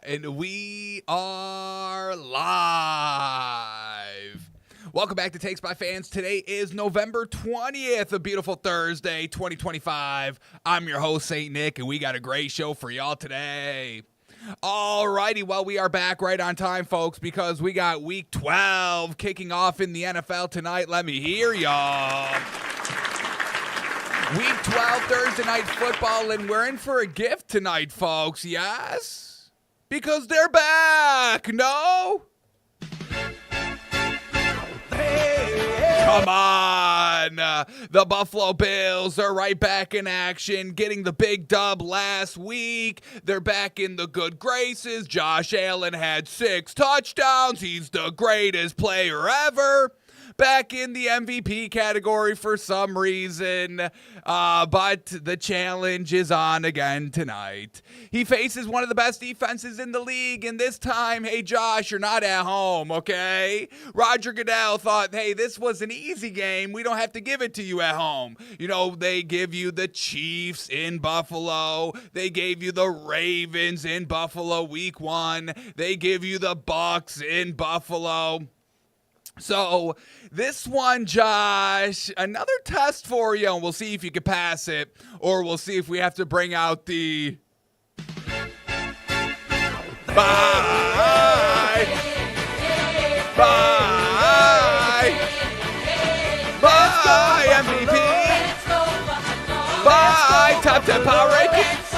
And we are live. Welcome back to Takes by Fans. Today is November 20th, a beautiful Thursday, 2025. I'm your host, St. Nick, and we got a great show for y'all today. Alrighty, well, we are back right on time, folks, because we got Week 12 kicking off in the NFL tonight. Let me hear y'all. Week 12 Thursday Night Football, and we're in for a gift tonight, folks, yes? Because they're back, no? Come on! The Buffalo Bills are right back in action, getting the big dub last week. They're back in the good graces. Josh Allen had 6 touchdowns. He's the greatest player ever. Back in the MVP category for some reason, but the challenge is on again tonight. He faces one of the best defenses in the league, and this time, hey, Josh, you're not at home, okay? Roger Goodell thought, hey, this was an easy game. We don't have to give it to you at home. You know, they give you the Chiefs in Buffalo. They gave you the Ravens in Buffalo week 1. They give you the Bucks in Buffalo. So this one, Josh, another test for you, and we'll see if you can pass it, or we'll see if we have to bring out the bye MVP, bye top 10 power rankings,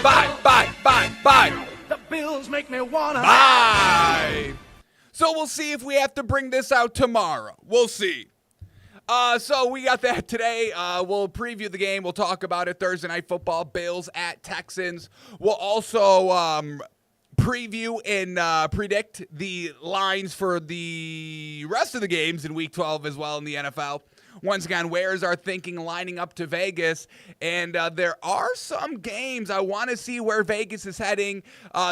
bye. The Bills make me wanna Bye. So we'll see if we have to bring this out tomorrow. We'll see. So we got that today. We'll preview the game. We'll talk about it. Thursday Night Football, Bills at Texans. We'll also preview and predict the lines for the rest of the games in Week 12 as well in the NFL. Once again, where is our thinking lining up to Vegas? And there are some games I want to see where Vegas is heading.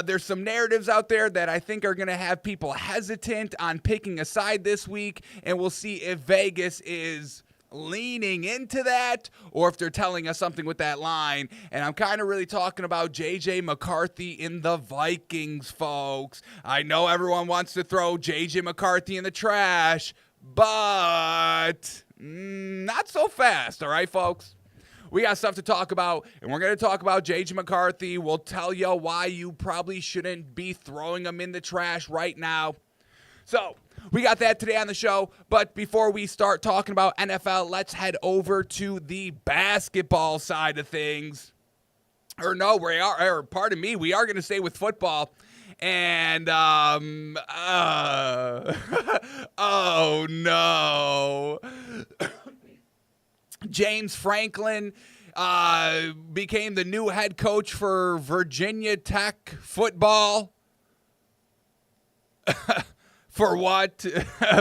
There's some narratives out there that I think are going to have people hesitant on picking a side this week. And we'll see if Vegas is leaning into that or if they're telling us something with that line. And I'm kind of really talking about J.J. McCarthy in the Vikings, folks. I know everyone wants to throw J.J. McCarthy in the trash, but not so fast, all right, folks? We got stuff to talk about, and we're going to talk about J.J. McCarthy. We'll tell you why you probably shouldn't be throwing him in the trash right now. So we got that today on the show, but before we start talking about NFL, let's head over to the basketball side of things. We are going to stay with football. And, oh no. James Franklin became the new head coach for Virginia Tech football. For what?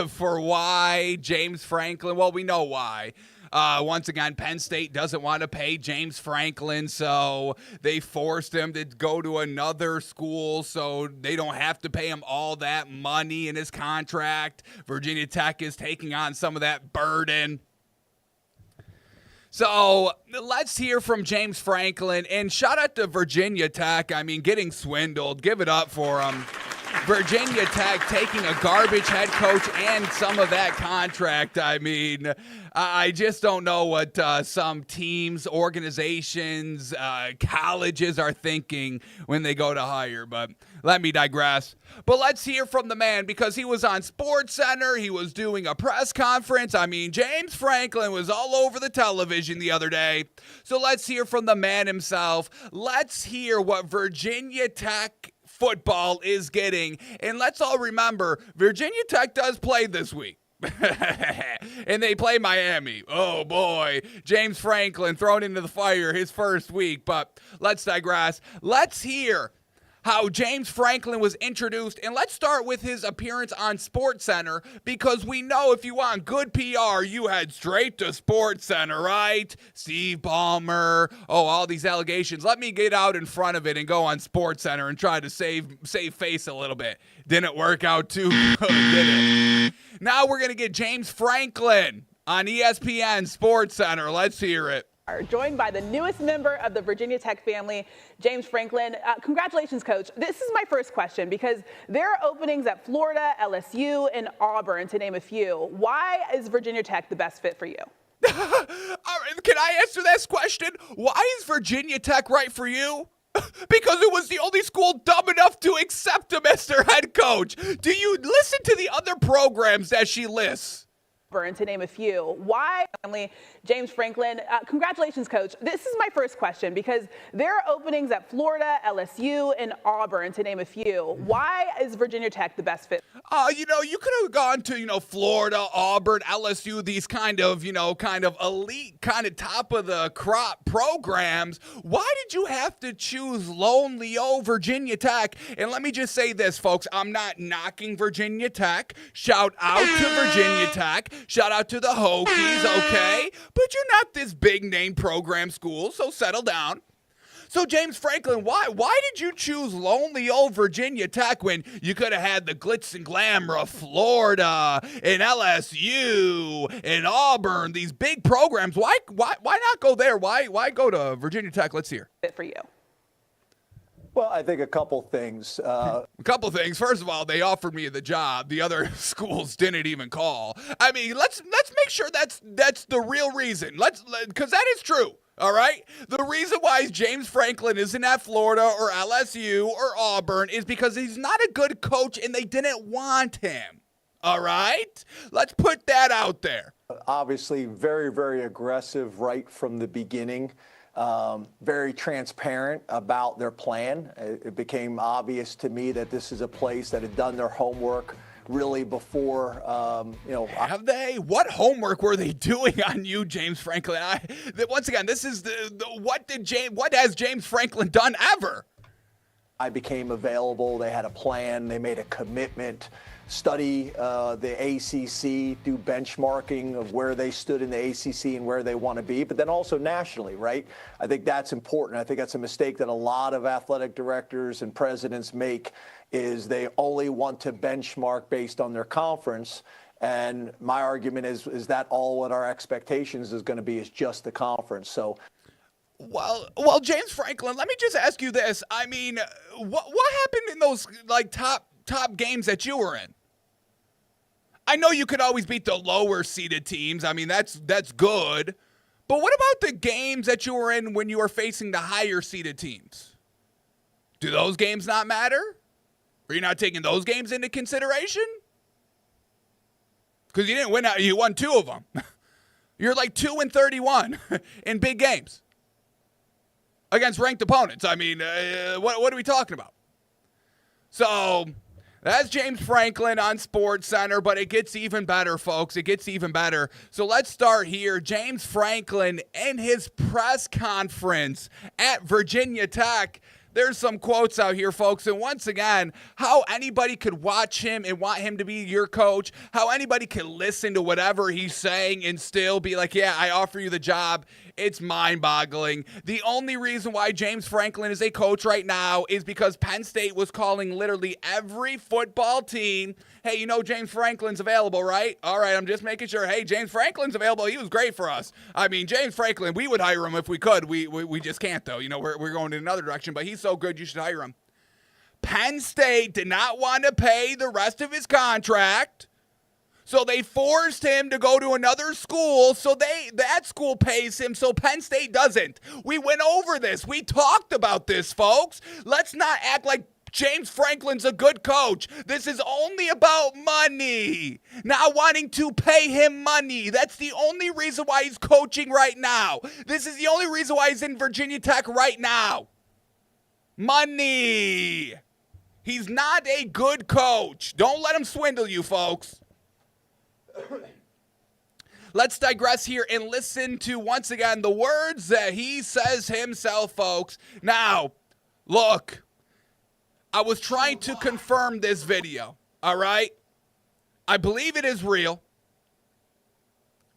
For why James Franklin? Well, we know why. Once again, Penn State doesn't want to pay James Franklin, so they forced him to go to another school so they don't have to pay him all that money in his contract. Virginia Tech is taking on some of that burden. So let's hear from James Franklin, and shout out to Virginia Tech. I mean, getting swindled. Give it up for them. Virginia Tech taking a garbage head coach and some of that contract. I mean, I just don't know what some teams, organizations, colleges are thinking when they go to hire, but let me digress. But let's hear from the man, because he was on SportsCenter. He was doing a press conference. I mean, James Franklin was all over the television the other day. So let's hear from the man himself. Let's hear what Virginia Tech football is getting. And let's all remember, Virginia Tech does play this week. And they play Miami. Oh boy, James Franklin thrown into the fire his first week. But let's digress. Let's hear how James Franklin was introduced, and let's start with his appearance on SportsCenter, because we know if you want good PR, you head straight to SportsCenter, right? Steve Ballmer, all these allegations. Let me get out in front of it and go on SportsCenter and try to save face a little bit. Didn't work out too good, did it? Now we're going to get James Franklin on ESPN SportsCenter. Let's hear it. Joined by the newest member of the Virginia Tech family, James Franklin. Congratulations, Coach. This is my first question because there are openings at Florida, LSU, and Auburn, to name a few. Why is Virginia Tech the best fit for you? All right, can I answer this question? Why is Virginia Tech right for you? Because it was the only school dumb enough to accept him as their head coach. Do you listen to the other programs that she lists? To name a few. Why, family, James Franklin? Congratulations, Coach. This is my first question because there are openings at Florida, LSU, and Auburn, to name a few. Why is Virginia Tech the best fit? You could have gone to, Florida, Auburn, LSU, these kind of elite, kind of top of the crop programs. Why did you have to choose lonely old Virginia Tech? And let me just say this, folks. I'm not knocking Virginia Tech. Shout out to Virginia Tech. Shout out to the Hokies, okay? But you're not this big name program school, so settle down. So, James Franklin, why did you choose lonely old Virginia Tech when you could have had the glitz and glamour of Florida and LSU and Auburn, these big programs? Why not go there? Why go to Virginia Tech? Let's hear. Fit for you. Well, I think a couple things. First of all, they offered me the job. The other schools didn't even call. I mean, let's make sure that's the real reason. Because that is true. All right? The reason why James Franklin isn't at Florida or LSU or Auburn is because he's not a good coach and they didn't want him. All right? Let's put that out there. Obviously, very, very aggressive right from the beginning. Very transparent about their plan. It became obvious to me that this is a place that had done their homework really before, Have they? What homework were they doing on you, James Franklin? Once again, this is what has James Franklin done ever? I became available. They had a plan. They made a commitment. Study the ACC, do benchmarking of where they stood in the ACC and where they want to be, but then also nationally, right? I think that's important. I think that's a mistake that a lot of athletic directors and presidents make is they only want to benchmark based on their conference. And my argument is that all what our expectations is going to be is just the conference. So. Well, James Franklin, let me just ask you this. I mean, what happened in those top games that you were in? I know you could always beat the lower seeded teams. I mean, that's good. But what about the games that you were in when you were facing the higher seeded teams? Do those games not matter? Are you not taking those games into consideration? Because you didn't win. You won 2 of them. You're like 2-31 in big games against ranked opponents. I mean, what are we talking about? So that's James Franklin on SportsCenter, but it gets even better, folks. It gets even better. So let's start here. James Franklin in his press conference at Virginia Tech. There's some quotes out here, folks. And once again, how anybody could watch him and want him to be your coach, how anybody could listen to whatever he's saying and still be like, yeah, I offer you the job. It's mind-boggling. The only reason why James Franklin is a coach right now is because Penn State was calling literally every football team, hey, James Franklin's available, right? All right, I'm just making sure. Hey, James Franklin's available. He was great for us. I mean, James Franklin, we would hire him if we could. We just can't, though. We're going in another direction, but he's so good, you should hire him. Penn State did not want to pay the rest of his contract, so they forced him to go to another school, so that school pays him, so Penn State doesn't. We went over this. We talked about this, folks. Let's not act like James Franklin's a good coach. This is only about money. Not wanting to pay him money. That's the only reason why he's coaching right now. This is the only reason why he's in Virginia Tech right now. Money. He's not a good coach. Don't let him swindle you, folks. Let's digress here and listen to, once again, the words that he says himself, folks. Now, look, I was trying to confirm this video, all right? I believe it is real,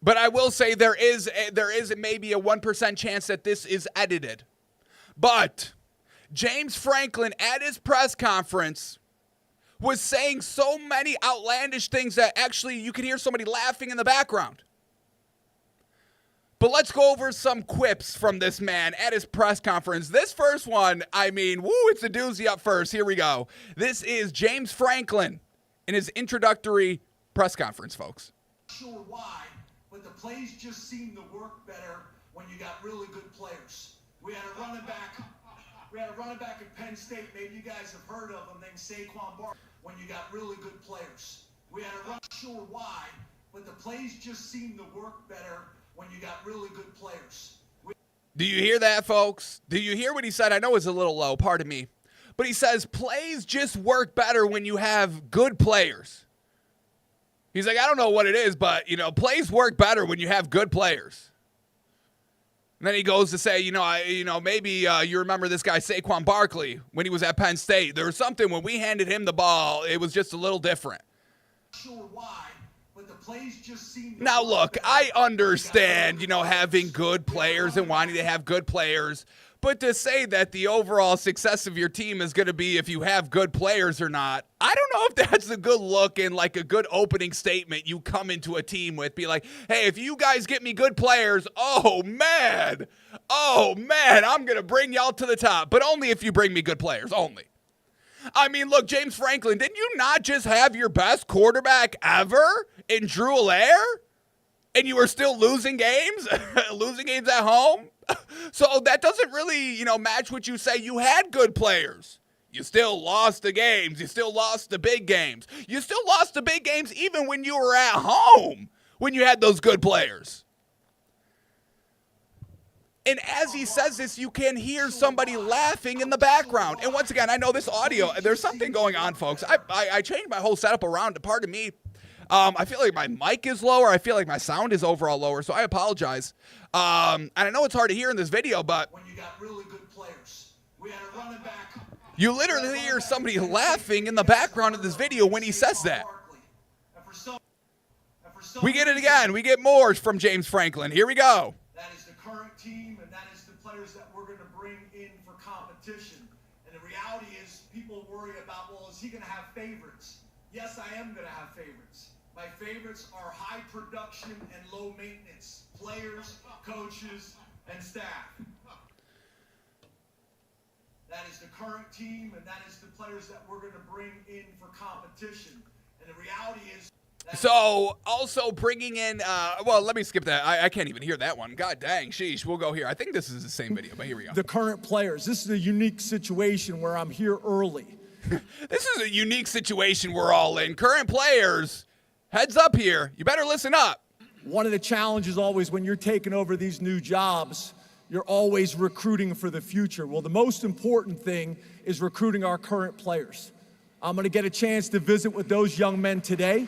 but I will say there is maybe a 1% chance that this is edited. But James Franklin at his press conference was saying so many outlandish things that actually you could hear somebody laughing in the background. But let's go over some quips from this man at his press conference. This first one, I mean, woo, it's a doozy up first. Here we go. This is James Franklin in his introductory press conference, folks. Sure why, but the plays just seem to work better when you got really good players. We had a running back at Penn State. Maybe you guys have heard of him named Saquon Barkley. When you got really good players, we had a run. Sure why, but the plays just seem to work better when you got really good players. Do you hear that, folks? Do you hear what he said? I know it's a little low, pardon me. But he says plays just work better when you have good players. He's like, I don't know what it is, but, plays work better when you have good players. And then he goes to say, maybe you remember this guy Saquon Barkley when he was at Penn State. There was something when we handed him the ball, it was just a little different. Sure why, but the plays just seem to Now, work look, better. I understand, having good players and wanting to have good players. But to say that the overall success of your team is going to be if you have good players or not, I don't know if that's a good look and like a good opening statement you come into a team with. Be like, hey, if you guys get me good players, oh man, I'm going to bring y'all to the top. But only if you bring me good players, only. I mean, look, James Franklin, didn't you not just have your best quarterback ever in Drew Allaire? And you were still losing games? Losing games at home? So that doesn't really, match what you say. You had good players. You still lost the games. You still lost the big games. You still lost the big games even when you were at home, when you had those good players. And as he says this, you can hear somebody laughing in the background. And once again, I know this audio, there's something going on, folks. I changed my whole setup around. Pardon me. I feel like my mic is lower. I feel like my sound is overall lower, so I apologize. And I know it's hard to hear in this video, but When you got really good players, we had a running back. you literally hear somebody laughing in the background of this video when he says that. We get it again. We get more from James Franklin. Here we go. That is the current team, and that is the players that we're going to bring in for competition. And the reality is, people worry about, well, is he going to have favorites? Yes, I am going to have favorites. My favorites are high production and low maintenance players, coaches, and staff. That is the current team, and that is the players that we're going to bring in for competition. And the reality is, So, also bringing in, let me skip that. I can't even hear that one. God dang, sheesh. We'll go here. I think this is the same video, but here we go. The current players. This is a unique situation where I'm here early. This is a unique situation we're all in. Current players, heads up here. You better listen up. One of the challenges always when you're taking over these new jobs, you're always recruiting for the future. Well, the most important thing is recruiting our current players. I'm going to get a chance to visit with those young men today.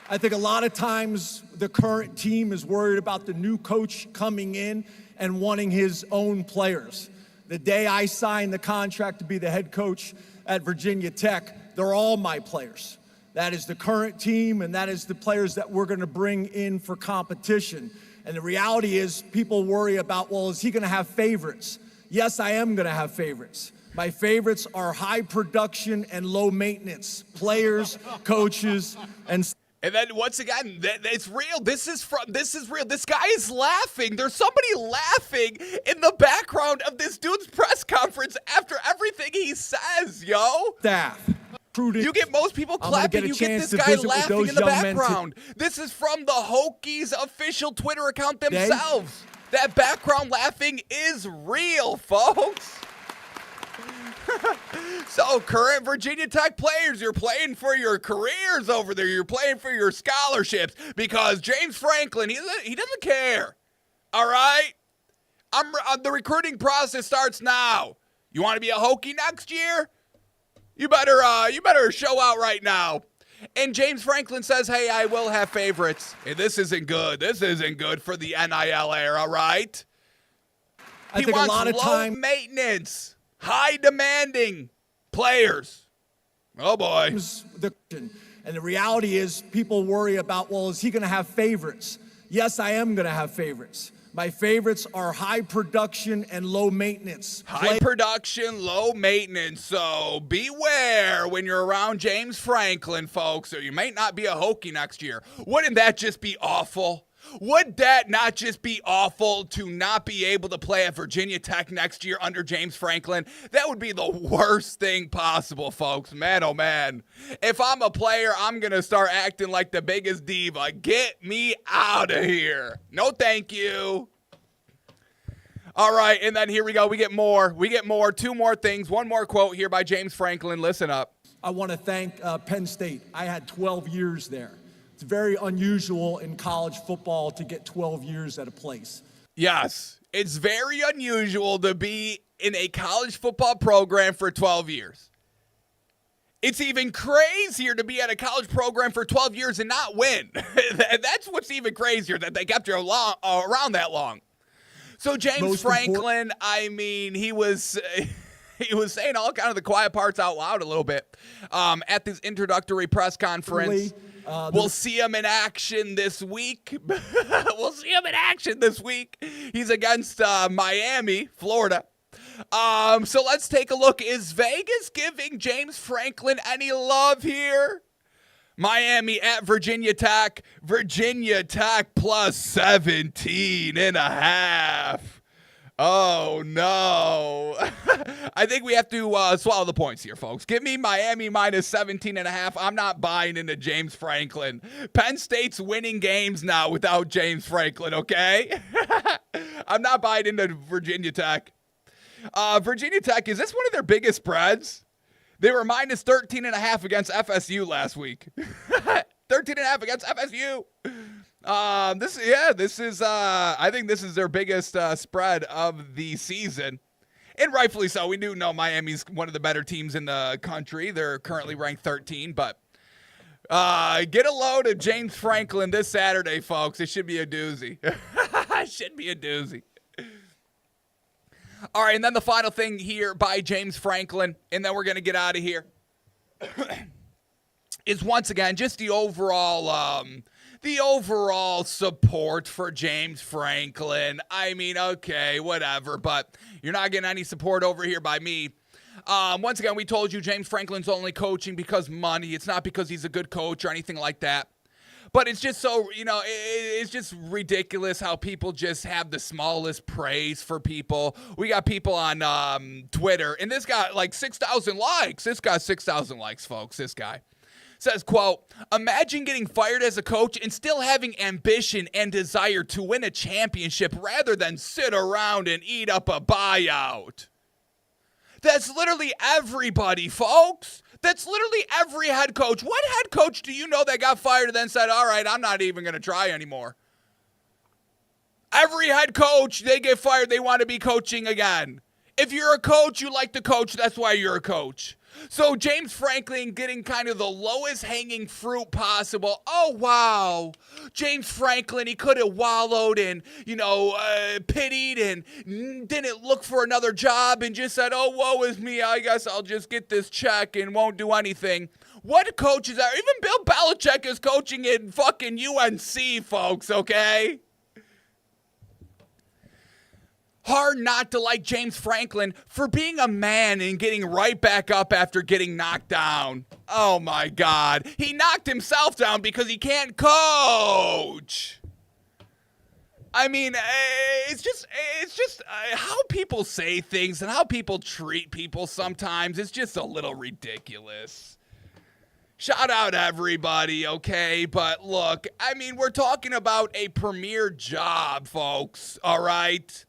I think a lot of times the current team is worried about the new coach coming in and wanting his own players. The day I signed the contract to be the head coach at Virginia Tech, they're all my players. That is the current team, and that is the players that we're going to bring in for competition. And the reality is, people worry about, well, is he going to have favorites? Yes, I am going to have favorites. My favorites are high production and low maintenance players, coaches, and then once again, it's real. This is real. This guy is laughing. There's somebody laughing in the background of this dude's press conference after everything he says, yo. staff. You get most people I'm gonna clapping. get a You get chance this to guy visit with laughing those in the young men background. This is from the Hokies official Twitter account themselves. That background laughing is real, folks. So, current Virginia Tech players, you're playing for your careers over there. You're playing for your scholarships because James Franklin, he doesn't care. All right? The recruiting process starts now. You want to be a Hokie next year? You better show out right now. And James Franklin says, hey, I will have favorites. Hey, this isn't good. This isn't good for the NIL era, right? I He think wants a lot of low time maintenance, high demanding players. Oh boy. and the reality is, people worry about, well, is he going to have favorites? Yes, I am going to have favorites. My favorites are high production and low maintenance. High production, low maintenance. So beware when you're around James Franklin, folks, or you might not be a Hokie next year. Wouldn't that just be awful? Would that not just be awful to not be able to play at Virginia Tech next year under James Franklin? That would be the worst thing possible, folks. Man, oh man. If I'm a player, I'm going to start acting like the biggest diva. Get me out of here. No, thank you. All right, and then here we go. We get more. Two more things. One more quote here by James Franklin. Listen up. I want to thank Penn State. I had 12 years there. It's very unusual in college football to get 12 years at a place. Yes, it's very unusual to be in a college football program for 12 years. It's even crazier to be at a college program for 12 years and not win. That's what's even crazier, that they kept you around that long. So James Franklin, I mean, he was saying all kind of the quiet parts out loud a little bit at this introductory press conference. We'll see him in action this week. He's against Miami, Florida. So let's take a look. Is Vegas giving James Franklin any love here? Miami at Virginia Tech. Virginia Tech plus 17.5. Oh, no. I think we have to swallow the points here, folks. Give me Miami minus 17.5. I'm not buying into James Franklin. Penn State's winning games now without James Franklin, okay? I'm not buying into Virginia Tech. Virginia Tech, is this one of their biggest spreads? They were minus 13.5 against FSU last week. 13.5 against FSU. This is I think this is their biggest spread of the season. And rightfully so. We do know Miami's one of the better teams in the country. They're currently ranked 13, but get a load of James Franklin this Saturday, folks. It should be a doozy. It should be a doozy. All right, and then the final thing here by James Franklin, and then we're going to get out of here, is once again just the overall support for James Franklin. I mean, okay, whatever, but you're not getting any support over here by me. Once again, we told you James Franklin's only coaching because money. It's not because he's a good coach or anything like that. But it's just so, it's just ridiculous how people just have the smallest praise for people. We got people on Twitter, and this got like 6,000 likes. This got 6,000 likes, folks. This guy says, quote, imagine getting fired as a coach and still having ambition and desire to win a championship rather than sit around and eat up a buyout. That's literally everybody, folks. That's literally every head coach. What head coach do you know that got fired and then said, all right, I'm not even going to try anymore? Every head coach, they get fired, they want to be coaching again. If you're a coach, you like to coach, that's why you're a coach. So James Franklin getting kind of the lowest hanging fruit possible. Oh, wow. James Franklin, he could have wallowed and, pitied and didn't look for another job and just said, oh, woe is me. I guess I'll just get this check and won't do anything. What coach is that? Even Bill Belichick is coaching in fucking UNC, folks, okay? Hard not to like James Franklin for being a man and getting right back up after getting knocked down. Oh, my God. He knocked himself down because he can't coach. I mean, it's just how people say things and how people treat people sometimes. It's just a little ridiculous. Shout out everybody, okay? But look, I mean, we're talking about a premier job, folks, all right?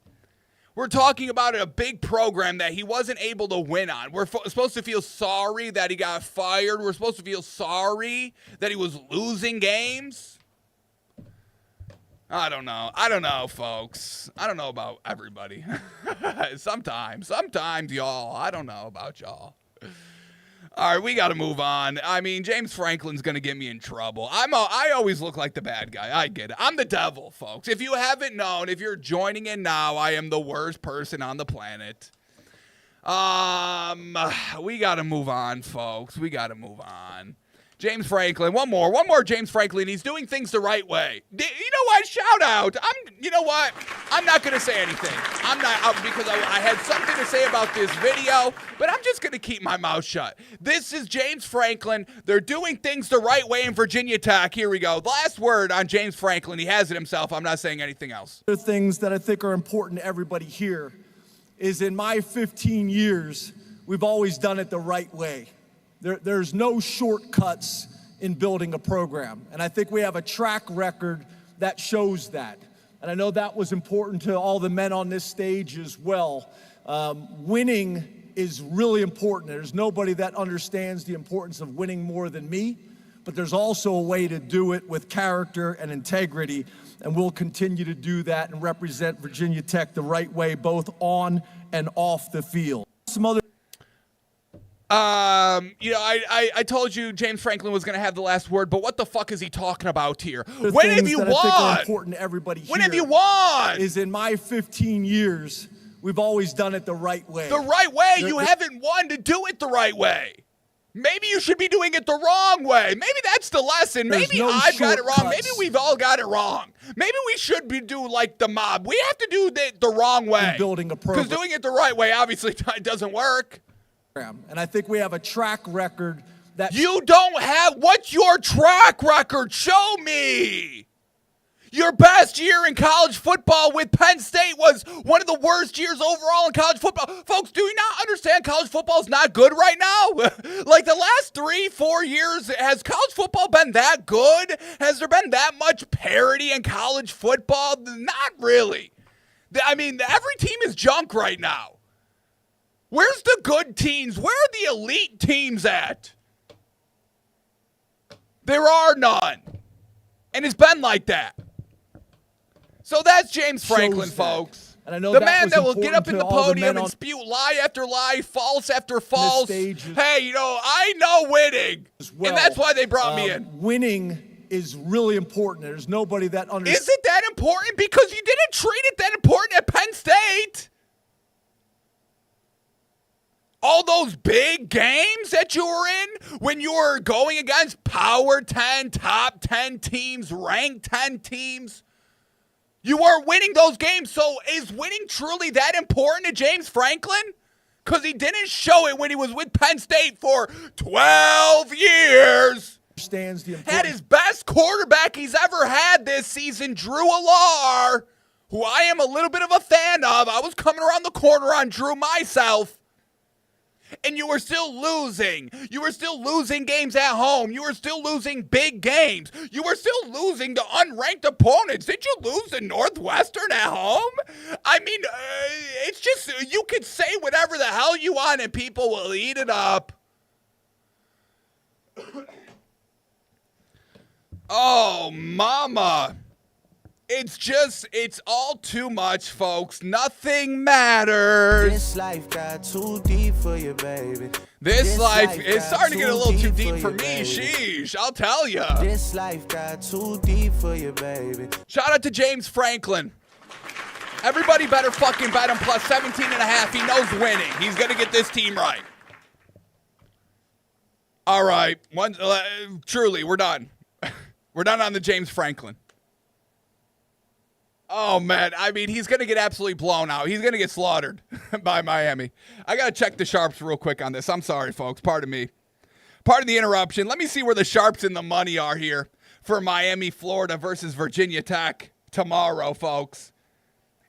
We're talking about a big program that he wasn't able to win on. We're supposed to feel sorry that he got fired. We're supposed to feel sorry that he was losing games. I don't know, folks. I don't know about everybody. Sometimes, y'all. I don't know about y'all. All right, we got to move on. I mean, James Franklin's going to get me in trouble. I always look like the bad guy. I get it. I'm the devil, folks. If you haven't known, if you're joining in now, I am the worst person on the planet. We got to move on, folks. We got to move on. James Franklin, one more James Franklin. He's doing things the right way. You know what? Shout out. You know what? I'm not going to say anything. I'm not, because I had something to say about this video, but I'm just going to keep my mouth shut. This is James Franklin. They're doing things the right way in Virginia Tech. Here we go. The last word on James Franklin. He has it himself. I'm not saying anything else. The things that I think are important to everybody here is in my 15 years, we've always done it the right way. There's no shortcuts in building a program. And I think we have a track record that shows that. And I know that was important to all the men on this stage as well. Winning is really important. There's nobody that understands the importance of winning more than me, but there's also a way to do it with character and integrity, and we'll continue to do that and represent Virginia Tech the right way, both on and off the field. Some other I told you James Franklin was going to have the last word, but what the fuck is he talking about here? The When have things you that I think are won? important to everybody When here have you won? is in my 15 years, we've always done it the right way. The right way? You haven't won to do it the right way. Maybe you should be doing it the wrong way. Maybe that's the lesson. There's Maybe no I've got it wrong. shortcuts. Maybe we've all got it wrong. Maybe we should be do like the mob. We have to do it the wrong way. building a Because program. doing it the right way obviously doesn't work. And I think we have a track record that You don't have. What's your track record? Show me. Your best year in college football with Penn State was one of the worst years overall in college football. Folks, do you not understand college football is not good right now? Like the last 3-4 years, has college football been that good? Has there been that much parity in college football? Not really. I mean, every team is junk right now. Where's the good teams? Where are the elite teams at? There are none. And it's been like that. So that's James Franklin, shows that. folks. And I know The that man was that will get important up in to the all the podium men and on spew lie after lie, false after false. stage is- Hey, I know winning. as well. And that's why they brought me in. Winning is really important. There's nobody that understands. Is it that important? Because you didn't treat it that important at Penn State. All those big games that you were in when you were going against Power 10, top 10 teams, ranked 10 teams. You weren't winning those games. So is winning truly that important to James Franklin? Because he didn't show it when he was with Penn State for 12 years. Understands the Had importance. his best quarterback he's ever had this season, Drew Allar, who I am a little bit of a fan of. I was coming around the corner on Drew myself. And you were still losing. You were still losing games at home. You were still losing big games. You were still losing to unranked opponents. Did you lose to Northwestern at home? I mean, it's just, you could say whatever the hell you want and people will eat it up. Oh, mama. It's all too much, folks. Nothing matters. This life got too deep for you, baby. This life life is got starting to get a little too too deep deep for for me. you, baby. Sheesh, I'll tell you. This life got too deep for you, baby. Shout out to James Franklin. Everybody better fucking bet him plus 17.5. He knows winning. He's going to get this team right. All right. Truly, we're done. We're done on the James Franklin. Oh, man. I mean, he's going to get absolutely blown out. He's going to get slaughtered by Miami. I got to check the sharps real quick on this. I'm sorry, folks. Pardon me. Pardon the interruption. Let me see where the sharps and the money are here for Miami, Florida versus Virginia Tech tomorrow, folks.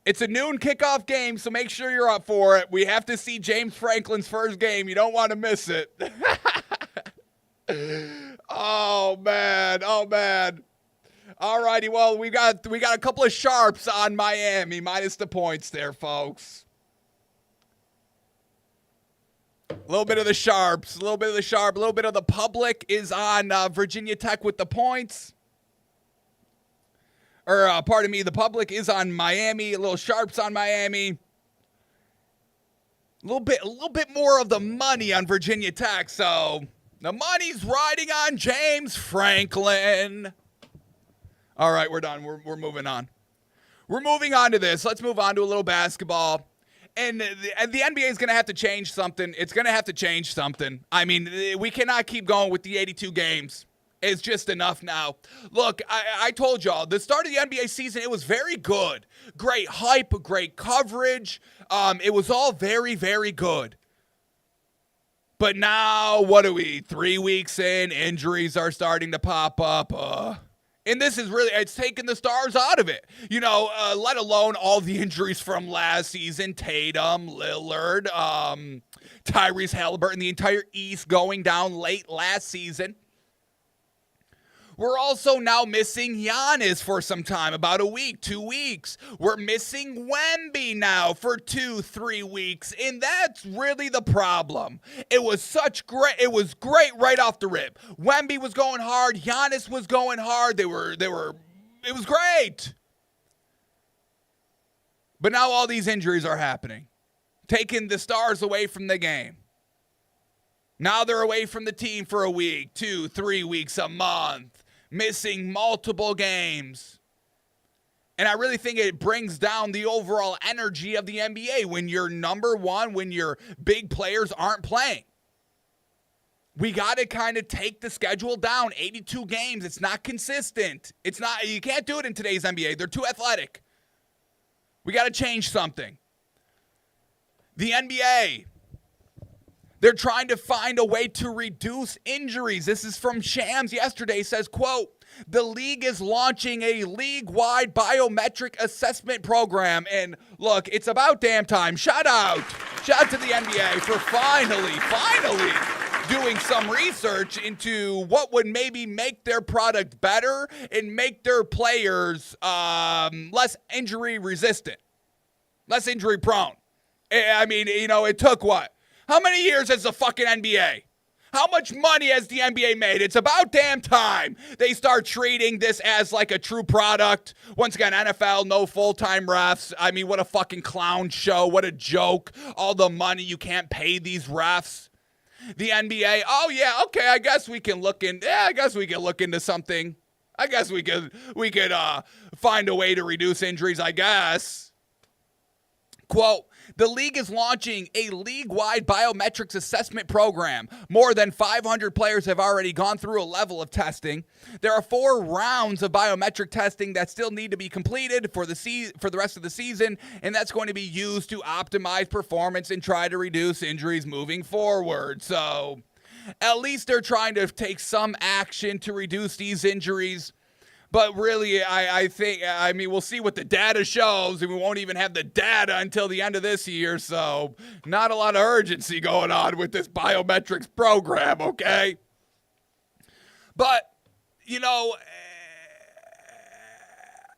It's a noon kickoff game, so make sure you're up for it. We have to see James Franklin's first game. You don't want to miss it. Oh, man. Oh, man. All righty, well, we got a couple of sharps on Miami, minus the points there, folks. A little bit of the sharps, a little bit of the sharp, a little bit of the public is on Virginia Tech with the points. Or, pardon me, the public is on Miami, a little sharps on Miami. A little bit more of the money on Virginia Tech, so the money's riding on James Franklin. All right, we're done. We're moving on. We're moving on to this. Let's move on to a little basketball. And the NBA is going to have to change something. It's going to have to change something. I mean, we cannot keep going with the 82 games. is just enough now. Look, I told y'all, the start of the NBA season, it was very good. Great hype, great coverage. It was all very, very good. But now, what are we, 3 weeks in? Injuries are starting to pop up. And this is really, it's taken the stars out of it. Let alone all the injuries from last season. Tatum, Lillard, Tyrese Halliburton, the entire East going down late last season. We're also now missing Giannis for some time, about a week, 2 weeks. We're missing Wemby now for 2-3 weeks, and that's really the problem. It was great right off the rip. Wemby was going hard, Giannis was going hard. It was great. But now all these injuries are happening, taking the stars away from the game. Now they're away from the team for a week, 2-3 weeks, a month. Missing multiple games. And I really think it brings down the overall energy of the NBA when you're number one, when your big players aren't playing. We got to kind of take the schedule down. 82 games. It's not consistent. You can't do it in today's NBA. They're too athletic. We got to change something. The NBA, they're trying to find a way to reduce injuries. This is from Shams yesterday. It says, quote, the league is launching a league-wide biometric assessment program. And look, it's about damn time. Shout out to the NBA for finally doing some research into what would maybe make their product better and make their players less injury resistant, less injury prone. I mean, it took what? How many years has the fucking NBA? How much money has the NBA made? It's about damn time they start treating this as like a true product. Once again, NFL, no full-time refs. I mean, what a fucking clown show. What a joke. All the money you can't pay these refs. The NBA, oh yeah, okay, I guess we can look into something. I guess we could find a way to reduce injuries, I guess. Quote, the league is launching a league-wide biometrics assessment program. More than 500 players have already gone through a level of testing. There are 4 rounds of biometric testing that still need to be completed for the rest of the season, and that's going to be used to optimize performance and try to reduce injuries moving forward. So at least they're trying to take some action to reduce these injuries. But really, I think, we'll see what the data shows, and we won't even have the data until the end of this year, so not a lot of urgency going on with this biometrics program, okay? But,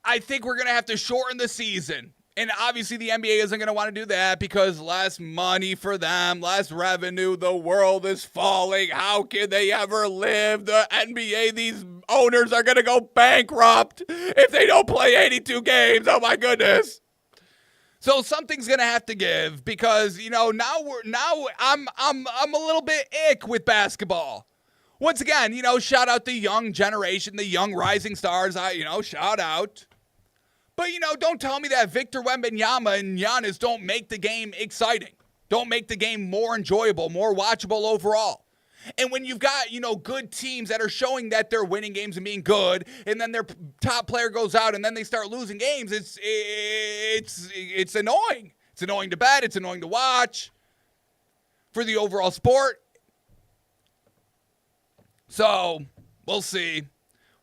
I think we're going to have to shorten the season. And obviously the NBA isn't going to want to do that because less money for them, less revenue, the world is falling. How can they ever live? The NBA, these owners are going to go bankrupt if they don't play 82 games. Oh my goodness. So something's going to have to give because, now I'm a little bit ick with basketball. Once again, shout out the young generation, the young rising stars, shout out. But, don't tell me that Victor Wembanyama and Giannis don't make the game exciting. Don't make the game more enjoyable, more watchable overall. And when you've got, good teams that are showing that they're winning games and being good, and then their top player goes out and then they start losing games, it's annoying. It's annoying to bet. It's annoying to watch for the overall sport. So, we'll see.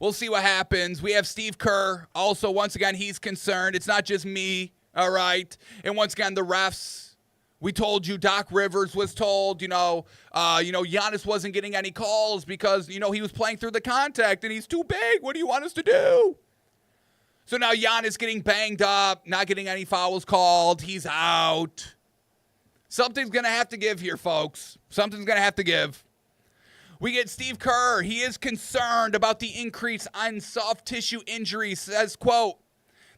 We'll see what happens. We have Steve Kerr. Also, once again, he's concerned. It's not just me, all right? And once again, the refs. We told you Doc Rivers was told, Giannis wasn't getting any calls because, he was playing through the contact and he's too big. What do you want us to do? So now Giannis getting banged up, not getting any fouls called. He's out. Something's going to have to give here, folks. Something's going to have to give. We get Steve Kerr. He is concerned about the increase on soft tissue injuries. Says, quote,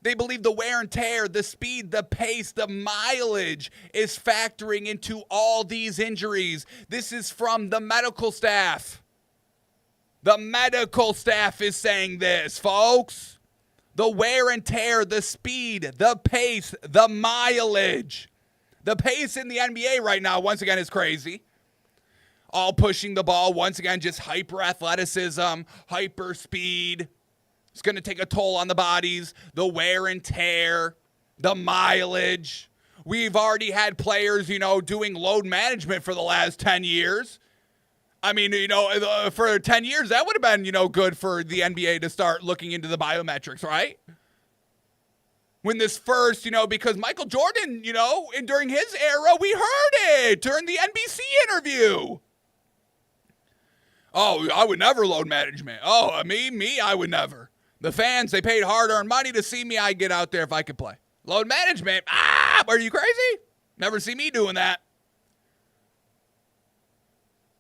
they believe the wear and tear, the speed, the pace, the mileage is factoring into all these injuries. This is from the medical staff. The medical staff is saying this, folks. The wear and tear, the speed, the pace, the mileage. The pace in the NBA right now, once again, is crazy. all pushing the ball. Once again, just hyper athleticism, hyper speed. It's going to take a toll on the bodies, the wear and tear, the mileage. We've already had players, doing load management for the last 10 years. I mean, for 10 years, that would have been, good for the NBA to start looking into the biometrics, right? When this first, because Michael Jordan, and during his era, we heard it during the NBC interview. Oh, I would never load management. Oh, me, I would never. The fans, they paid hard-earned money to see me. I'd get out there if I could play. Load management? Are you crazy? Never see me doing that.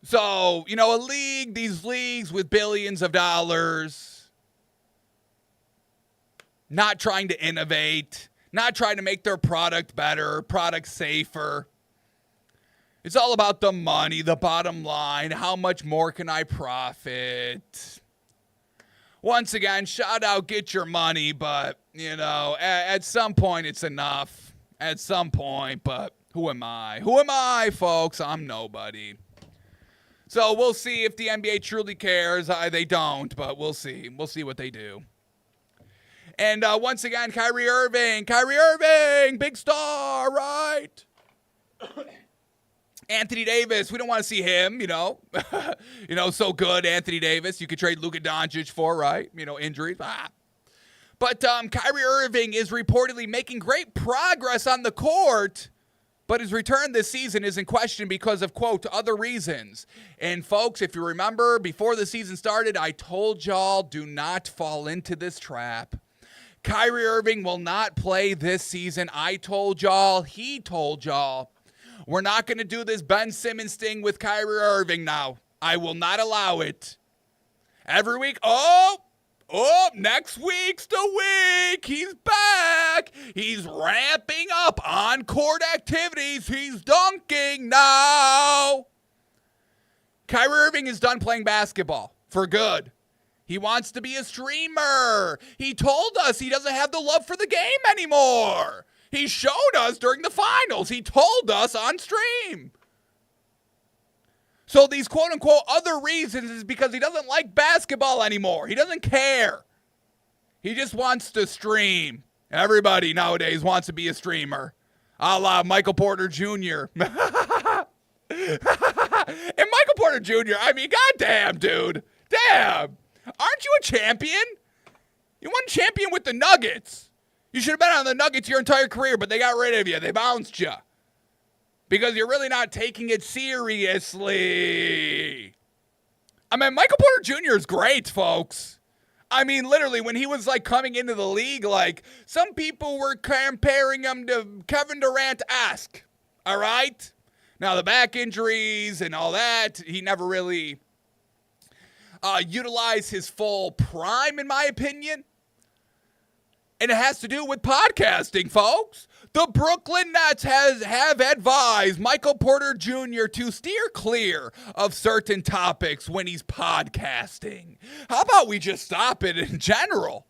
So, these leagues with billions of dollars, not trying to innovate, not trying to make their product better, product safer. It's all about the money, the bottom line. How much more can I profit? Once again, shout out, get your money, but, at some point it's enough. At some point, but who am I? Who am I, folks? I'm nobody. So we'll see if the NBA truly cares. They don't, but we'll see. We'll see what they do. And once again, Kyrie Irving, big star, right? Anthony Davis, we don't want to see him, so good, Anthony Davis. You could trade Luka Doncic for, right? Injuries. But Kyrie Irving is reportedly making great progress on the court, but his return this season is in question because of, quote, other reasons. And folks, if you remember, before the season started, I told y'all, do not fall into this trap. Kyrie Irving will not play this season. I told y'all, he told y'all. We're not going to do this Ben Simmons thing with Kyrie Irving now. I will not allow it. Every week, next week's the week. He's back. He's ramping up on court activities. He's dunking now. Kyrie Irving is done playing basketball for good. He wants to be a streamer. He told us he doesn't have the love for the game anymore. He showed us during the finals. He told us on stream. So these quote-unquote other reasons is because he doesn't like basketball anymore. He doesn't care. He just wants to stream. Everybody nowadays wants to be a streamer. A la Michael Porter Jr. And Michael Porter Jr., goddamn, dude. Damn. Aren't you a champion? You won champion with the Nuggets. You should have been on the Nuggets your entire career, but they got rid of you. They bounced you. Because you're really not taking it seriously. Michael Porter Jr. is great, folks. Literally, when he was, coming into the league, some people were comparing him to Kevin Durant-esque. All right? Now, the back injuries and all that, he never really utilized his full prime, in my opinion. And it has to do with podcasting, folks. The Brooklyn Nets have advised Michael Porter Jr. to steer clear of certain topics when he's podcasting. How about we just stop it in general?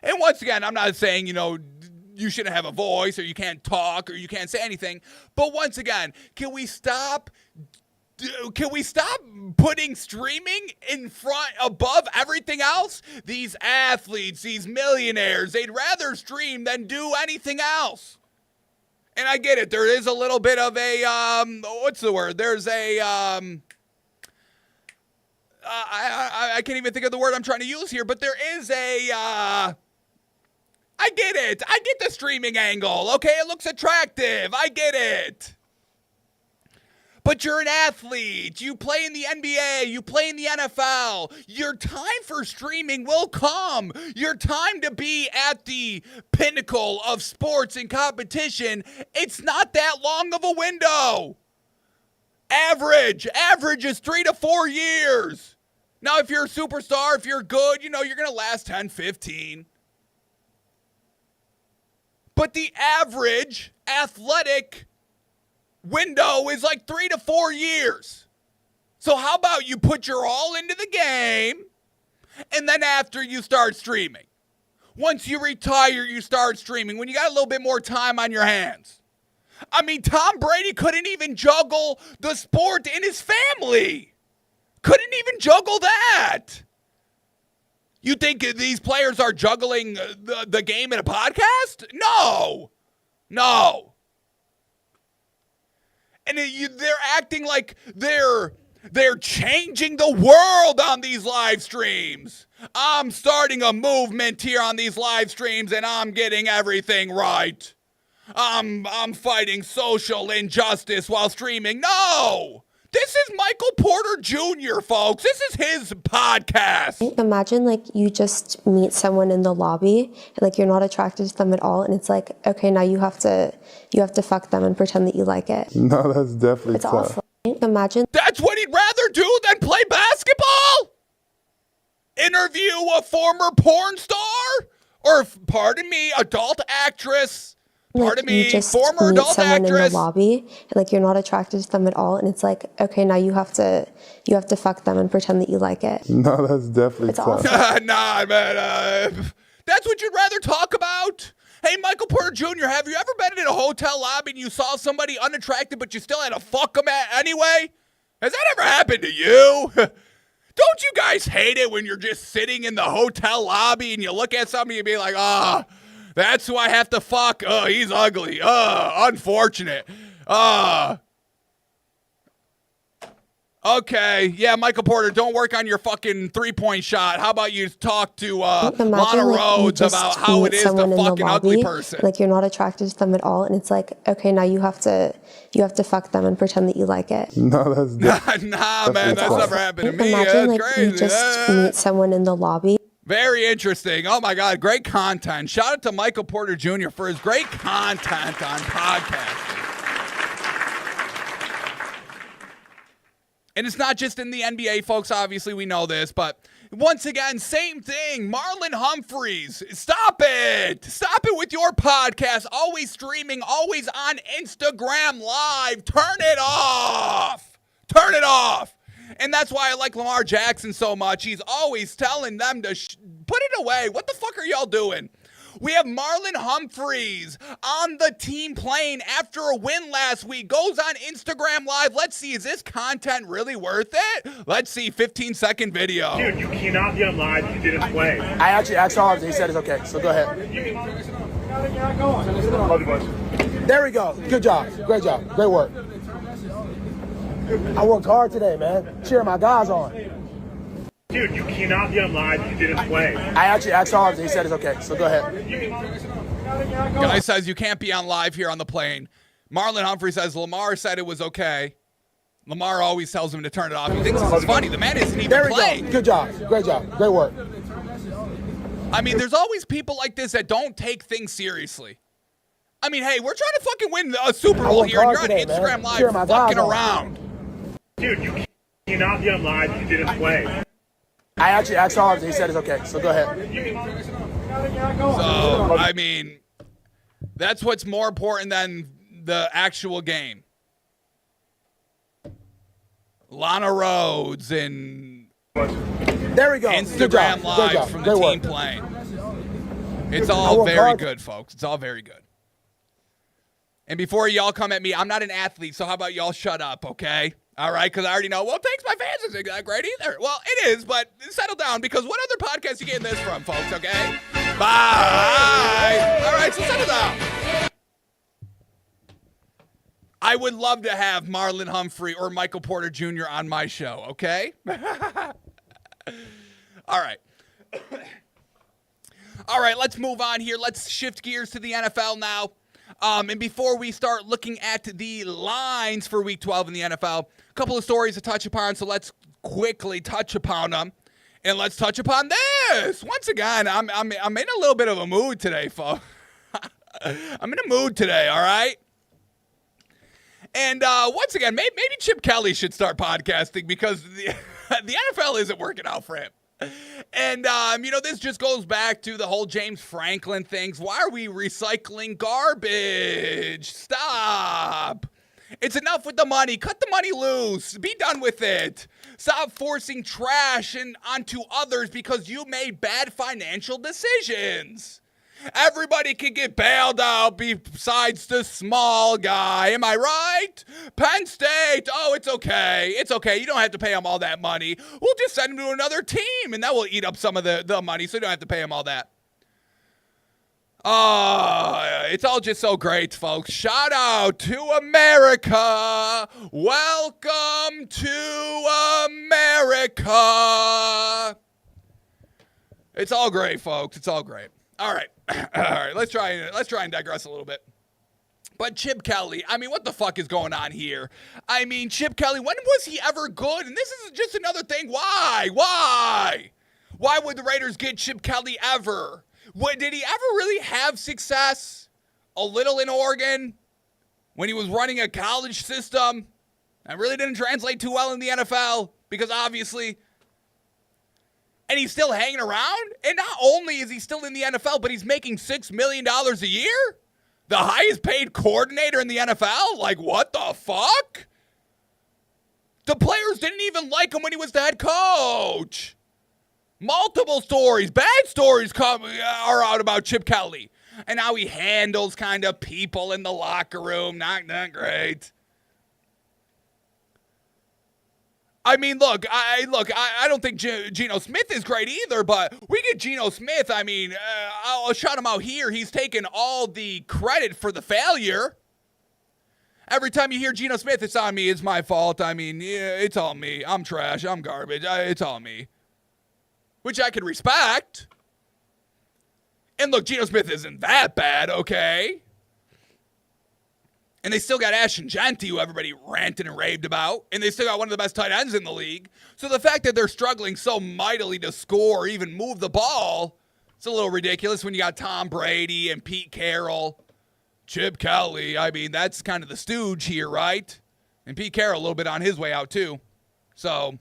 And once again, I'm not saying, you shouldn't have a voice or you can't talk or you can't say anything. But once again, can we stop putting streaming above everything else? These athletes, these millionaires, they'd rather stream than do anything else. And I get it. There is a little bit of a, what's the word? There's a, I can't even think of the word I'm trying to use here, but there is a, I get it. I get the streaming angle. Okay, it looks attractive. I get it. But you're an athlete. You play in the NBA. You play in the NFL. Your time for streaming will come. Your time to be at the pinnacle of sports and competition, it's not that long of a window. Average is 3 to 4 years. Now, if you're a superstar, if you're good, you're going to last 10, 15. But the average athletic window is 3 to 4 years. So how about you put your all into the game, and then after you start streaming. Once you retire, you start streaming when you got a little bit more time on your hands. I mean, Tom Brady couldn't even juggle the sport in his family. Couldn't even juggle that. You think these players are juggling the game in a podcast? No. And they're acting like they're changing the world on these live streams. I'm starting a movement here on these live streams, and I'm getting everything right. I'm fighting social injustice while streaming. No! This is Michael Porter Jr., folks. This is his podcast. Imagine like you just meet someone in the lobby and like you're not attracted to them at all, and it's like, okay, now you have to fuck them and pretend that you like it. No, that's definitely It's tough. awful. Imagine That's what he'd rather do than play basketball? Interview a former porn star? Or, pardon me, adult actress? Pardon you me, just former meet adult someone in actress? the lobby and like you're not attracted to them at all, and it's like, okay, now you have to fuck them and pretend that you like it. No, that's definitely It's tough. awful. Nah, man. That's what you'd rather talk about? Hey, Michael Porter Jr., have you ever been in a hotel lobby and you saw somebody unattractive but you still had to fuck them anyway? Has that ever happened to you? Don't you guys hate it when you're just sitting in the hotel lobby and you look at somebody and be like, that's who I have to fuck. Oh, he's ugly. Unfortunate. Okay, yeah, Michael Porter, don't work on your fucking three-point shot. How about you talk to Imagine Lana like, you Rhodes just about how it meet is to someone in fuck the an ugly lobby, person? like you're not attracted to them at all, and it's like, okay, now you have to fuck them and pretend that you like it. No, that's definitely Nah, man, that's tough. never happened to me. Imagine That's like crazy. you just meet someone in the lobby. Very interesting. Oh, my God, great content. Shout out to Michael Porter Jr. for his great content on podcasting. And it's not just in the NBA, folks. Obviously, we know this. But once again, same thing. Marlon Humphreys. Stop it. Stop it with your podcast. Always streaming. Always on Instagram Live. Turn it off. Turn it off. And that's why I like Lamar Jackson so much. He's always telling them to put it away. What the fuck are y'all doing? We have Marlon Humphreys on the team plane after a win last week. Goes on Instagram Live. Let's see, is this content really worth it? Let's see, 15-second video. Dude, you cannot be on live if you didn't play. I actually asked Charles and he said it's okay, so go ahead. Love you, boys. There we go. Good job. Great job. Great work. I worked hard today, man. Cheering my guys on. Dude, you cannot be on live if you didn't play. I actually asked Charles and he said it's okay, so go ahead. Guy says you can't be on live here on the plane. Marlon Humphreys says Lamar said it was okay. Lamar always tells him to turn it off. He thinks this is funny. The man isn't even There we playing. go. Good job. Great job. Great work. I mean, there's always people like this that don't take things seriously. I mean, hey, we're trying to fucking win a Super Bowl worked here, and hard you're on today, Instagram man. Live Cheering my fucking guys on. around. Dude, you cannot be on live if you didn't play. I actually asked Charles and he said it's okay, so go ahead. So, I mean, that's what's more important than the actual game. Lana Rhodes and There we go. Good Instagram job. Great Live job. from the Great team work. playing. It's I all worked very hard. good, folks. It's all very good. And before y'all come at me, I'm not an athlete, so how about y'all shut up, okay? All right, because I already know, well, thanks, my fans isn't that great either. Well, it is, but settle down, because what other podcast you getting this from, folks, okay? Bye. All right, so settle down. I would love to have Marlon Humphrey or Michael Porter Jr. on my show, okay? All right. All right, let's move on here. Let's shift gears to the NFL now. And before we start looking at the lines for Week 12 in the NFL, a couple of stories to touch upon, so let's quickly touch upon them. And let's touch upon this. Once again, I'm in a little bit of a mood today, folks. I'm in a mood today, all right? And once again, maybe Chip Kelly should start podcasting because the NFL isn't working out for him. And, this just goes back to the whole James Franklin things. Why are we recycling garbage? Stop. It's enough with the money. Cut the money loose. Be done with it. Stop forcing trash onto others because you made bad financial decisions. Everybody can get bailed out besides the small guy. Am I right? Penn State. Oh, it's okay. It's okay. You don't have to pay them all that money. We'll just send them to another team, and that will eat up some of the money, so you don't have to pay them all that. It's all just so great, folks. Shout out to America. Welcome to America. It's all great, folks. It's all great. All right. All right. Let's try and digress a little bit. But Chip Kelly, I mean, what the fuck is going on here? I mean, Chip Kelly, when was he ever good? And this is just another thing. Why? Why would the Raiders get Chip Kelly ever? Did he ever really have success? A little in Oregon when he was running a college system that really didn't translate too well in the NFL because obviously, and he's still hanging around. And not only is he still in the NFL, but he's making $6 million a year. The highest paid coordinator in the NFL. Like, what the fuck? The players didn't even like him when he was the head coach. Multiple stories, bad stories are out about Chip Kelly. And how he handles kind of people in the locker room. Not great. I mean, look, I don't think Geno Smith is great either, but we get Geno Smith. I mean, I'll shout him out here. He's taken all the credit for the failure. Every time you hear Geno Smith, it's on me. It's my fault. I mean, yeah, it's all me. I'm trash. I'm garbage. It's all me. Which I can respect. And look, Geno Smith isn't that bad, okay? And they still got Ashton Jeanty, who everybody ranted and raved about. And they still got one of the best tight ends in the league. So the fact that they're struggling so mightily to score or even move the ball, it's a little ridiculous when you got Tom Brady and Pete Carroll, Chip Kelly. I mean, that's kind of the stooge here, right? And Pete Carroll a little bit on his way out, too. So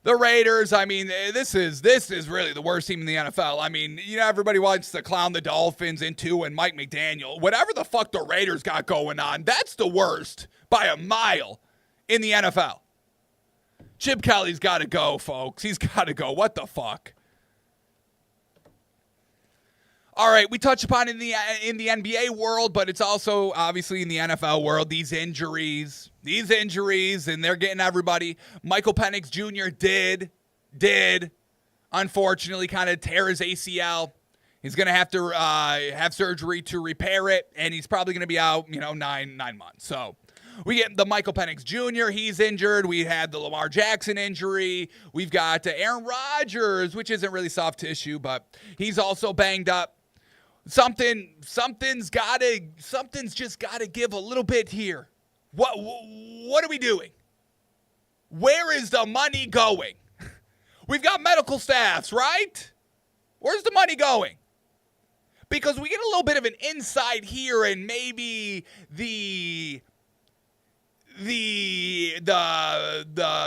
the Raiders, I mean, this is really the worst team in the NFL. I mean, you know, everybody wants to clown the Dolphins into and Mike McDaniel. Whatever the fuck the Raiders got going on, that's the worst by a mile in the NFL. Chip Kelly's got to go, folks. He's got to go. What the fuck? All right, we touch upon in the NBA world, but it's also obviously in the NFL world, these injuries, and they're getting everybody. Michael Penix Jr. did, unfortunately, kind of tear his ACL. He's going to have to have surgery to repair it, and he's probably going to be out, 9 months. So we get the Michael Penix Jr., he's injured. We had the Lamar Jackson injury. We've got Aaron Rodgers, which isn't really soft tissue, but he's also banged up. Something's just got to give a little bit here. What are we doing? Where is the money going? We've got medical staffs, right? Where's the money going? Because we get a little bit of an insight here, and maybe the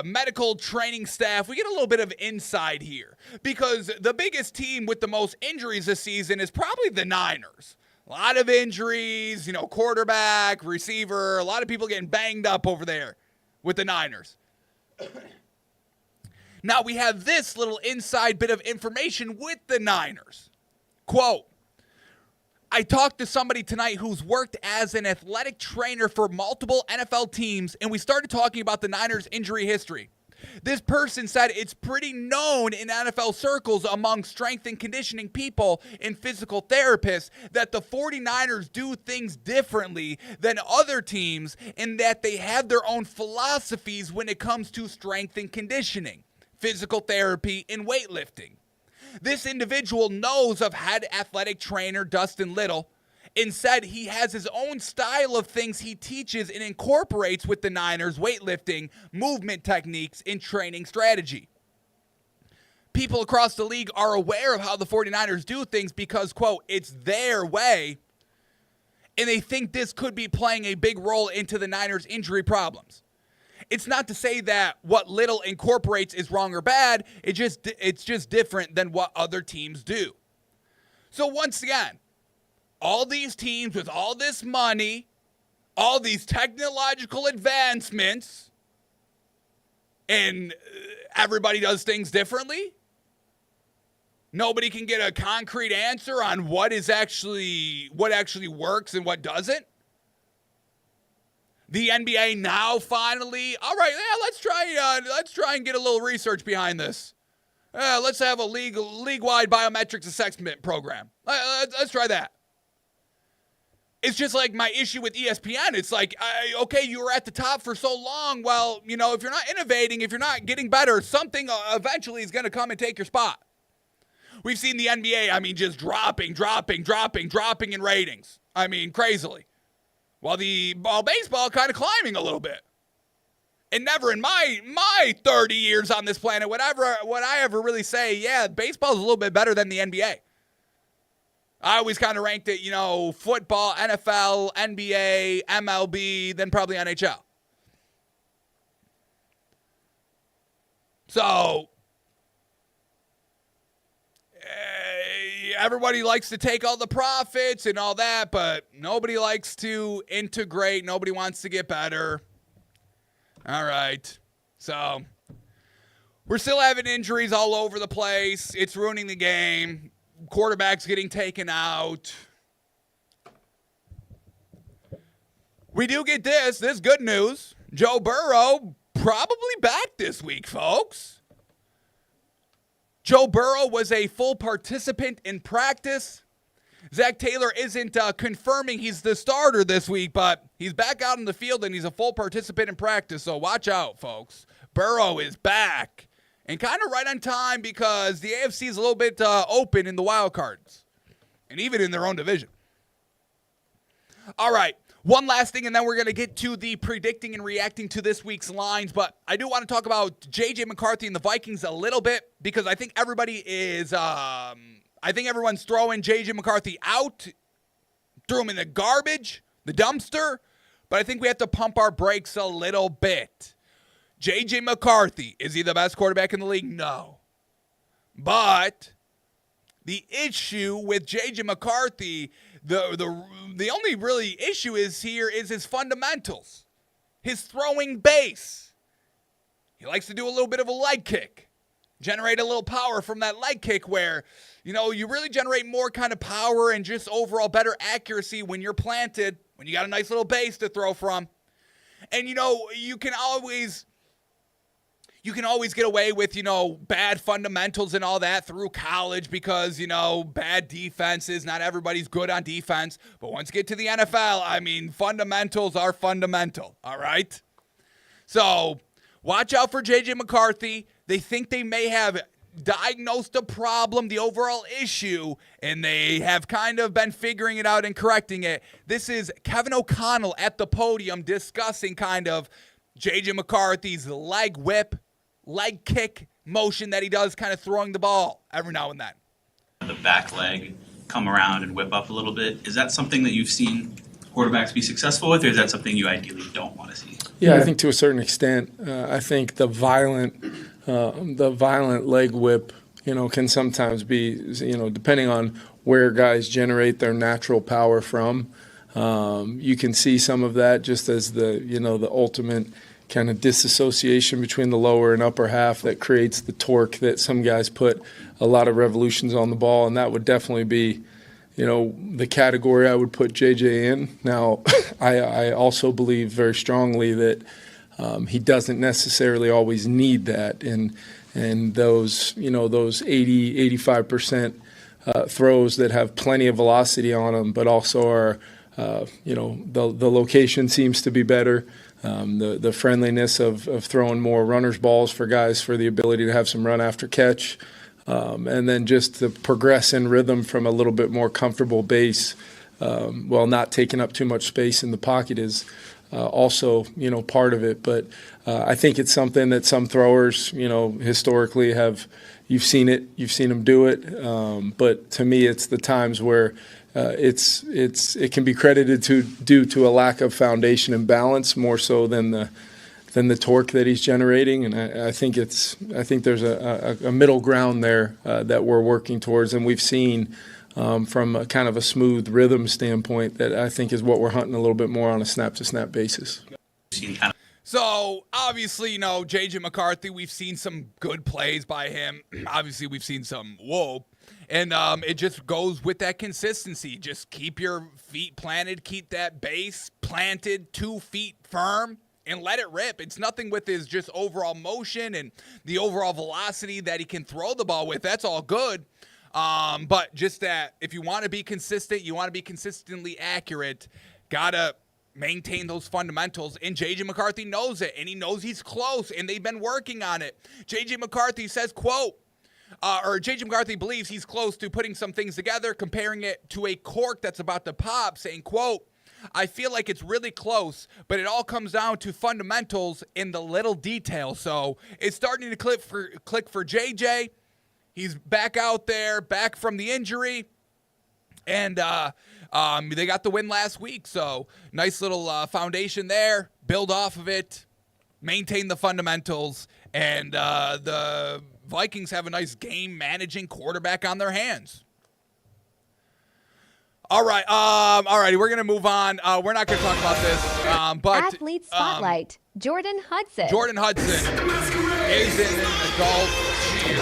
medical training staff, we get a little bit of insight here. Because the biggest team with the most injuries this season is probably the Niners. A lot of injuries, quarterback, receiver, a lot of people getting banged up over there with the Niners. Now we have this little inside bit of information with the Niners. Quote, I talked to somebody tonight who's worked as an athletic trainer for multiple NFL teams, and we started talking about the Niners' injury history. This person said it's pretty known in NFL circles among strength and conditioning people and physical therapists that the 49ers do things differently than other teams and that they have their own philosophies when it comes to strength and conditioning, physical therapy, and weightlifting. This individual knows of head athletic trainer Dustin Little and said he has his own style of things he teaches and incorporates with the Niners' weightlifting, movement techniques, and training strategy. People across the league are aware of how the 49ers do things because, quote, it's their way, and they think this could be playing a big role into the Niners' injury problems. It's not to say that what Little incorporates is wrong or bad. It's just different than what other teams do. So once again, all these teams with all this money, all these technological advancements, and everybody does things differently. Nobody can get a concrete answer on what actually works and what doesn't. The NBA now finally, all right, yeah, let's try and get a little research behind this. Let's have a league-wide biometrics assessment program. Let's try that. It's just like my issue with ESPN. It's like, okay, you were at the top for so long. Well, if you're not innovating, if you're not getting better, something eventually is going to come and take your spot. We've seen the NBA, just dropping in ratings. Crazily. While baseball kind of climbing a little bit. And never in my 30 years on this planet would I ever really say, yeah, baseball's a little bit better than the NBA. I always kind of ranked it, football, NFL, NBA, MLB, then probably NHL. So, everybody likes to take all the profits and all that, but nobody likes to integrate. Nobody wants to get better. All right. So, we're still having injuries all over the place. It's ruining the game. Quarterbacks getting taken out. We do get this good news. Joe Burrow probably back this week, folks. Joe Burrow was a full participant in practice. Zach Taylor isn't confirming he's the starter this week, but he's back out in the field and he's a full participant in practice. So watch out, folks. Burrow is back. And kind of right on time because the AFC is a little bit open in the wild cards. And even in their own division. All right. One last thing, and then we're going to get to the predicting and reacting to this week's lines. But I do want to talk about J.J. McCarthy and the Vikings a little bit because I think everybody is I think everyone's throwing J.J. McCarthy out, threw him in the garbage, the dumpster. But I think we have to pump our brakes a little bit. J.J. McCarthy, is he the best quarterback in the league? No. But the issue with J.J. McCarthy, the only really issue is his fundamentals, his throwing base. He likes to do a little bit of a leg kick, generate a little power from that leg kick where, you really generate more kind of power and just overall better accuracy when you're planted, when you got a nice little base to throw from. And, you can always get away with, bad fundamentals and all that through college because, bad defenses. Not everybody's good on defense. But once you get to the NFL, fundamentals are fundamental, all right? So watch out for J.J. McCarthy. They think they may have diagnosed a problem, the overall issue, and they have kind of been figuring it out and correcting it. This is Kevin O'Connell at the podium discussing kind of J.J. McCarthy's leg kick motion that he does, kind of throwing the ball every now and then. The back leg come around and whip up a little bit. Is that something that you've seen quarterbacks be successful with, or is that something you ideally don't want to see? Yeah, I think to a certain extent. I think the violent leg whip, can sometimes be, depending on where guys generate their natural power from. You can see some of that just as the ultimate kind of disassociation between the lower and upper half that creates the torque that some guys put a lot of revolutions on the ball, and that would definitely be, the category I would put JJ in. Now, I also believe very strongly that he doesn't necessarily always need that, and those 80-85% throws that have plenty of velocity on them, but also are the location seems to be better. The friendliness of throwing more runner's balls for guys for the ability to have some run after catch. And then just the progress in rhythm from a little bit more comfortable base while not taking up too much space in the pocket is also, part of it. But I think it's something that some throwers, historically you've seen them do it. But to me, it's the times where it can be credited due to a lack of foundation and balance more so than the torque that he's generating, and I think there's a middle ground there that we're working towards, and we've seen from a kind of a smooth rhythm standpoint that I think is what we're hunting a little bit more on a snap-to-snap basis. So, obviously, J.J. McCarthy, we've seen some good plays by him. Obviously, we've seen some, And it just goes with that consistency. Just keep your feet planted, keep that base planted 2 feet firm, and let it rip. It's nothing with his just overall motion and the overall velocity that he can throw the ball with. That's all good. But just that if you want to be consistent, you want to be consistently accurate, gotta maintain those fundamentals. And J.J. McCarthy knows it, and he knows he's close, and they've been working on it. J.J. McCarthy says, quote, J.J. McCarthy believes he's close to putting some things together, comparing it to a cork that's about to pop, saying, quote, I feel like it's really close, but it all comes down to fundamentals in the little details. So it's starting to click for JJ. He's back out there, back from the injury, and they got the win last week. So nice little foundation there. Build off of it, maintain the fundamentals, and the Vikings have a nice game-managing quarterback on their hands. All right, we're going to move on. We're not going to talk about this. But Athlete Spotlight, Jordan Hudson. Jordan Hudson is in an adult cheer.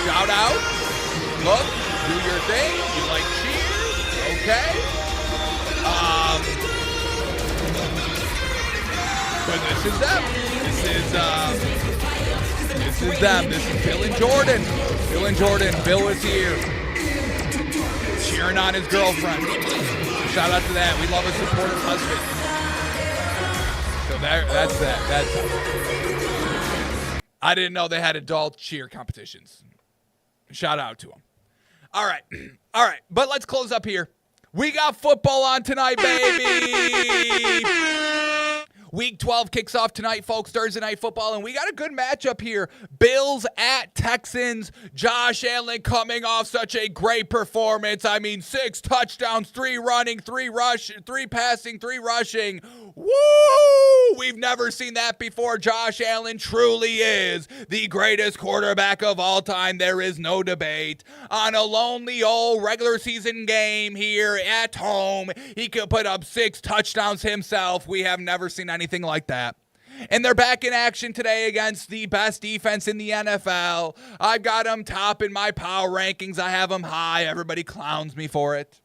Shout out. Look, do your thing. You like cheers? Okay. But this is them. This is them. This is Bill and Jordan. Bill is here, cheering on his girlfriend. Shout out to that. We love a supportive husband. So that's that. I didn't know they had adult cheer competitions. Shout out to them. All right. But let's close up here. We got football on tonight, baby. Week 12 kicks off tonight, folks, Thursday Night Football, and we got a good matchup here. Bills at Texans. Josh Allen coming off such a great performance. 6 touchdowns, 3 running, 3 passing, 3 rushing. Woo! We've never seen that before. Josh Allen truly is the greatest quarterback of all time. There is no debate. On a lonely old regular season game here at home, he could put up 6 touchdowns himself. We have never seen anything like that. And they're back in action today against the best defense in the NFL. I've got them top in my power rankings. I have them high. Everybody clowns me for it.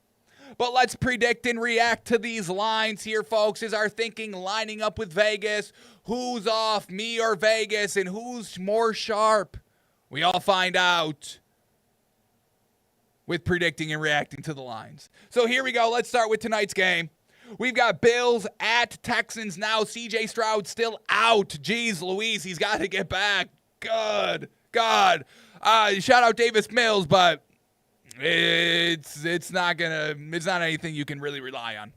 But let's predict and react to these lines here, folks. Is our thinking lining up with Vegas? Who's off, me or Vegas? And who's more sharp? We all find out with predicting and reacting to the lines. So here we go. Let's start with tonight's game. We've got Bills at Texans now. CJ Stroud still out. Jeez Louise, he's got to get back. Good God. Shout out Davis Mills, but it's not anything you can really rely on.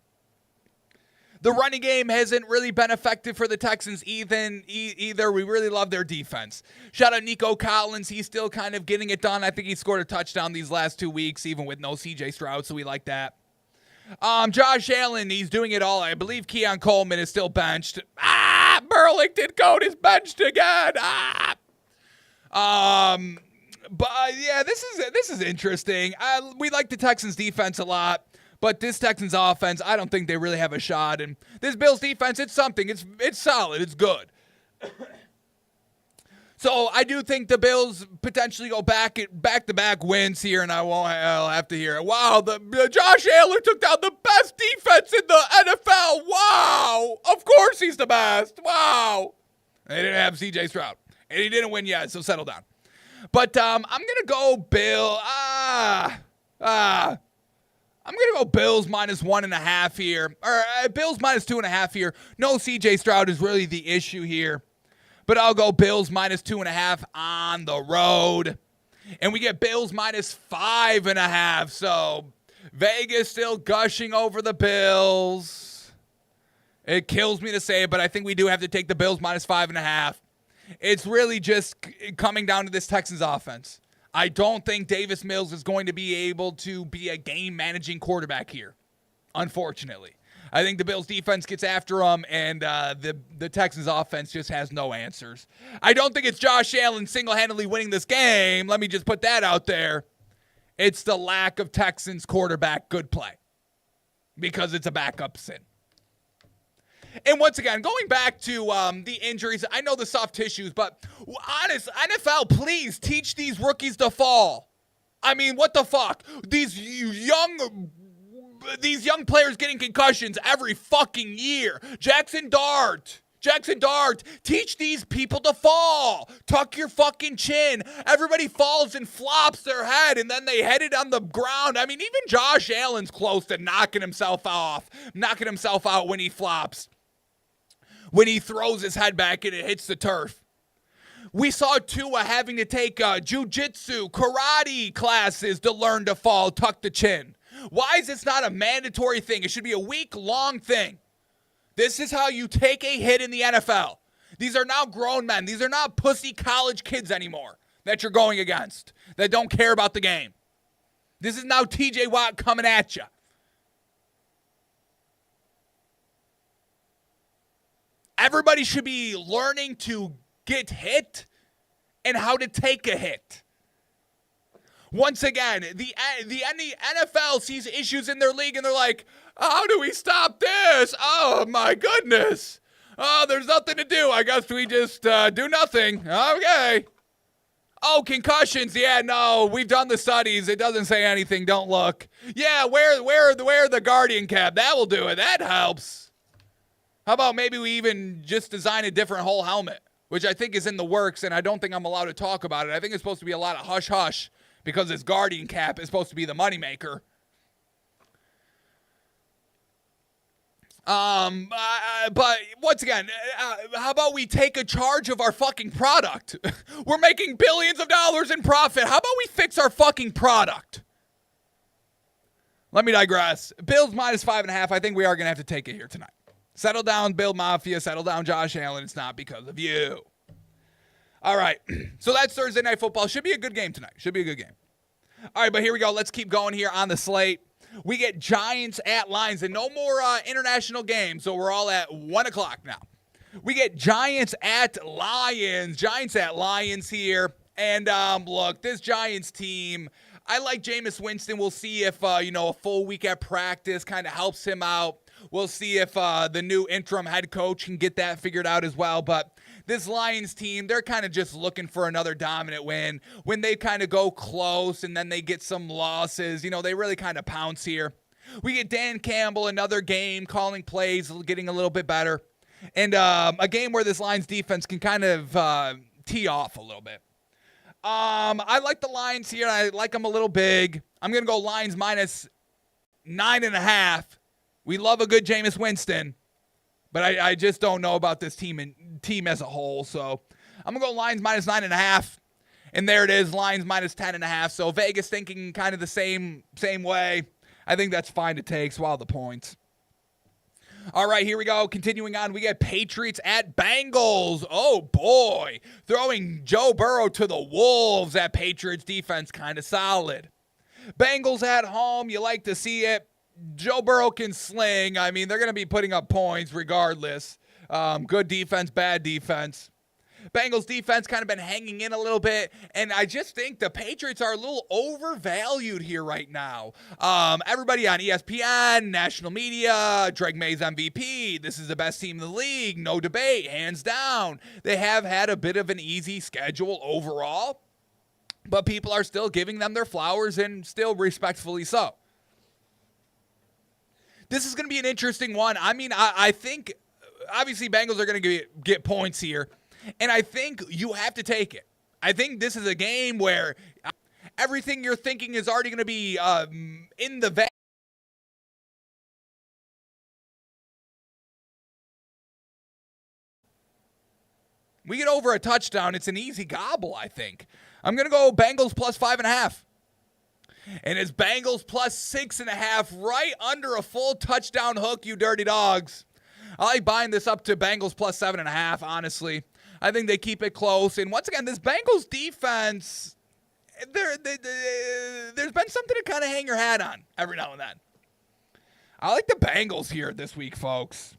The running game hasn't really been effective for the Texans either. We really love their defense. Shout out Nico Collins. He's still kind of getting it done. I think he scored a touchdown these last 2 weeks, even with no CJ Stroud, so we like that. Josh Allen, he's doing it all. I believe Keon Coleman is still benched. Burlington Coat is benched again. But yeah, this is interesting. We like the Texans defense a lot, but this Texans offense, I don't think they really have a shot. And this Bills defense, it's something. It's solid. It's good. So I do think the Bills potentially go back-to-back wins here, and I'll have to hear it. Wow, the Josh Allen took down the best defense in the NFL. Wow, of course he's the best. Wow. They didn't have C.J. Stroud, and he didn't win yet, so settle down. But I'm gonna go Bill. I'm gonna go Bills -1.5 here, or Bills -2.5 here. No C.J. Stroud is really the issue here. But I'll go Bills -2.5 on the road. And we get Bills -5.5. So Vegas still gushing over the Bills. It kills me to say it, but I think we do have to take the Bills -5.5. It's really just coming down to this Texans offense. I don't think Davis Mills is going to be able to be a game-managing quarterback here, unfortunately. I think the Bills defense gets after them, and the Texans offense just has no answers. I don't think it's Josh Allen single-handedly winning this game. Let me just put that out there. It's the lack of Texans quarterback good play because it's a backup sin. And once again, going back to the injuries, I know the soft tissues, but honest, NFL, please teach these rookies to fall. I mean, what the fuck? These young players getting concussions every fucking year. Jackson Dart, teach these people to fall. Tuck your fucking chin. Everybody falls and flops their head, and then they head it on the ground. I mean, even Josh Allen's close to knocking himself out when he flops. When he throws his head back and it hits the turf. We saw Tua having to take jiu-jitsu, karate classes to learn to fall, tuck the chin. Why is this not a mandatory thing? It should be a week-long thing. This is how you take a hit in the NFL. These are now grown men. These are not pussy college kids anymore that you're going against that don't care about the game. This is now TJ Watt coming at you. Everybody should be learning to get hit and how to take a hit. Once again, the NFL sees issues in their league and they're like, how do we stop this? Oh my goodness. Oh, there's nothing to do. I guess we just do nothing. Okay. Oh, concussions. Yeah, no, we've done the studies. It doesn't say anything. Don't look. Yeah, wear the Guardian cap. That will do it. That helps. How about maybe we even just design a different whole helmet, which I think is in the works, and I don't think I'm allowed to talk about it. I think it's supposed to be a lot of hush-hush because this Guardian cap is supposed to be the moneymaker. But once again, how about we take a charge of our fucking product? We're making billions of dollars in profit. How about we fix our fucking product? Let me digress. Bills minus 5.5. I think we are going to have to take it here tonight. Settle down, Bill Mafia. Settle down, Josh Allen. It's not because of you. All right. So that's Thursday Night Football. Should be a good game tonight. Should be a good game. All right, but here we go. Let's keep going here on the slate. We get Giants at Lions, and no more international games, so we're all at 1 o'clock now. We get Giants at Lions. Giants at Lions here. And look, this Giants team, I like Jameis Winston. We'll see if, a full week at practice kind of helps him out. We'll see if the new interim head coach can get that figured out as well. But this Lions team, they're kind of just looking for another dominant win. When they kind of go close and then they get some losses, they really kind of pounce here. We get Dan Campbell, another game, calling plays, getting a little bit better. And a game where this Lions defense can kind of tee off a little bit. I like the Lions here. I like them a little big. I'm going to go Lions minus 9.5. We love a good Jameis Winston, but I just don't know about this team as a whole. So I'm going to go Lions minus 9.5. And there it is, Lions minus 10.5. So Vegas thinking kind of the same way. I think that's fine to take. Swallow the points. All right, here we go. Continuing on, we get Patriots at Bengals. Oh, boy. Throwing Joe Burrow to the Wolves. That Patriots defense kind of solid. Bengals at home. You like to see it. Joe Burrow can sling. I mean, they're going to be putting up points regardless. Good defense, bad defense. Bengals defense kind of been hanging in a little bit, and I just think the Patriots are a little overvalued here right now. Everybody on ESPN, national media, Drake May's MVP. This is the best team in the league. No debate, hands down. They have had a bit of an easy schedule overall, but people are still giving them their flowers, and still respectfully so. This is going to be an interesting one. I mean, I think, obviously, Bengals are going to get points here, and I think you have to take it. I think this is a game where everything you're thinking is already going to be in the van. We get over a touchdown. It's an easy gobble, I think. I'm going to go Bengals plus 5.5. And it's Bengals plus 6.5, right under a full touchdown hook, you dirty dogs. I like buying this up to Bengals plus 7.5, honestly. I think they keep it close. And once again, this Bengals defense, there's been something to kind of hang your hat on every now and then. I like the Bengals here this week, folks.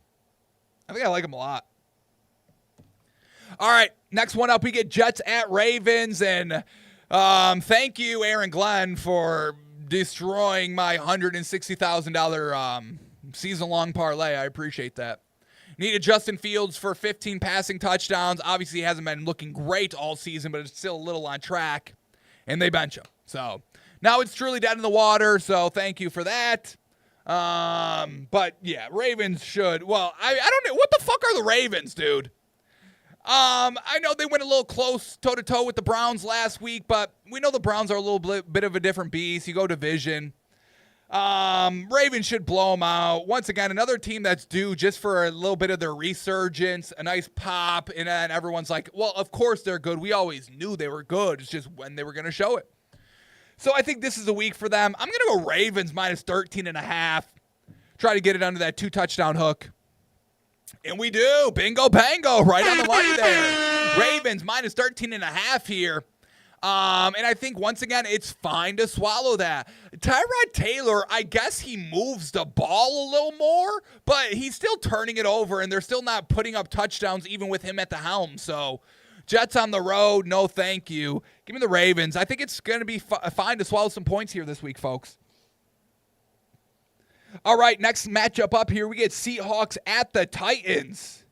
I think I like them a lot. All right, next one up, we get Jets at Ravens, and thank you, Aaron Glenn, for destroying my $160,000 season-long parlay. I appreciate that. Needed Justin Fields for 15 passing touchdowns. Obviously, he hasn't been looking great all season, but it's still a little on track, and they bench him. So Now it's truly dead in the water, so thank you for that. But yeah, Ravens should. Well, I don't know. What the fuck are the Ravens, dude? I know they went a little close toe-to-toe with the Browns last week, but we know the Browns are a little bit of a different beast. You go division. Ravens should blow them out. Once again, another team that's due just for a little bit of their resurgence, a nice pop, and then everyone's like, well, of course they're good. We always knew they were good. It's just when they were going to show it. So I think this is a week for them. I'm going to go Ravens minus 13.5. Try to get it under that 2-touchdown hook. And we do. Bingo, bango. Right on the money there. Ravens minus 13.5 here. And I think, once again, it's fine to swallow that. Tyrod Taylor, I guess he moves the ball a little more, but he's still turning it over, and they're still not putting up touchdowns even with him at the helm. So Jets on the road, no thank you. Give me the Ravens. I think it's going to be fine to swallow some points here this week, folks. All right, next matchup up here, we get Seahawks at the Titans.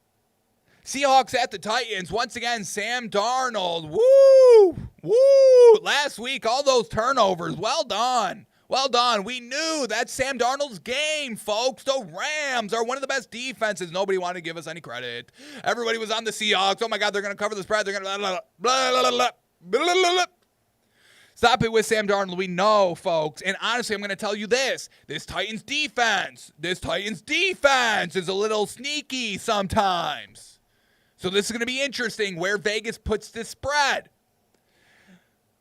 Seahawks at the Titans. Once again, Sam Darnold. Woo! Woo! Last week, all those turnovers. Well done. Well done. We knew that's Sam Darnold's game, folks. The Rams are one of the best defenses. Nobody wanted to give us any credit. Everybody was on the Seahawks. Oh, my God, they're going to cover the spread. They're going to blah, blah, blah, blah, blah. Stop it with Sam Darnold. We know, folks. And honestly, I'm going to tell you this. This Titans defense is a little sneaky sometimes. So this is going to be interesting where Vegas puts this spread.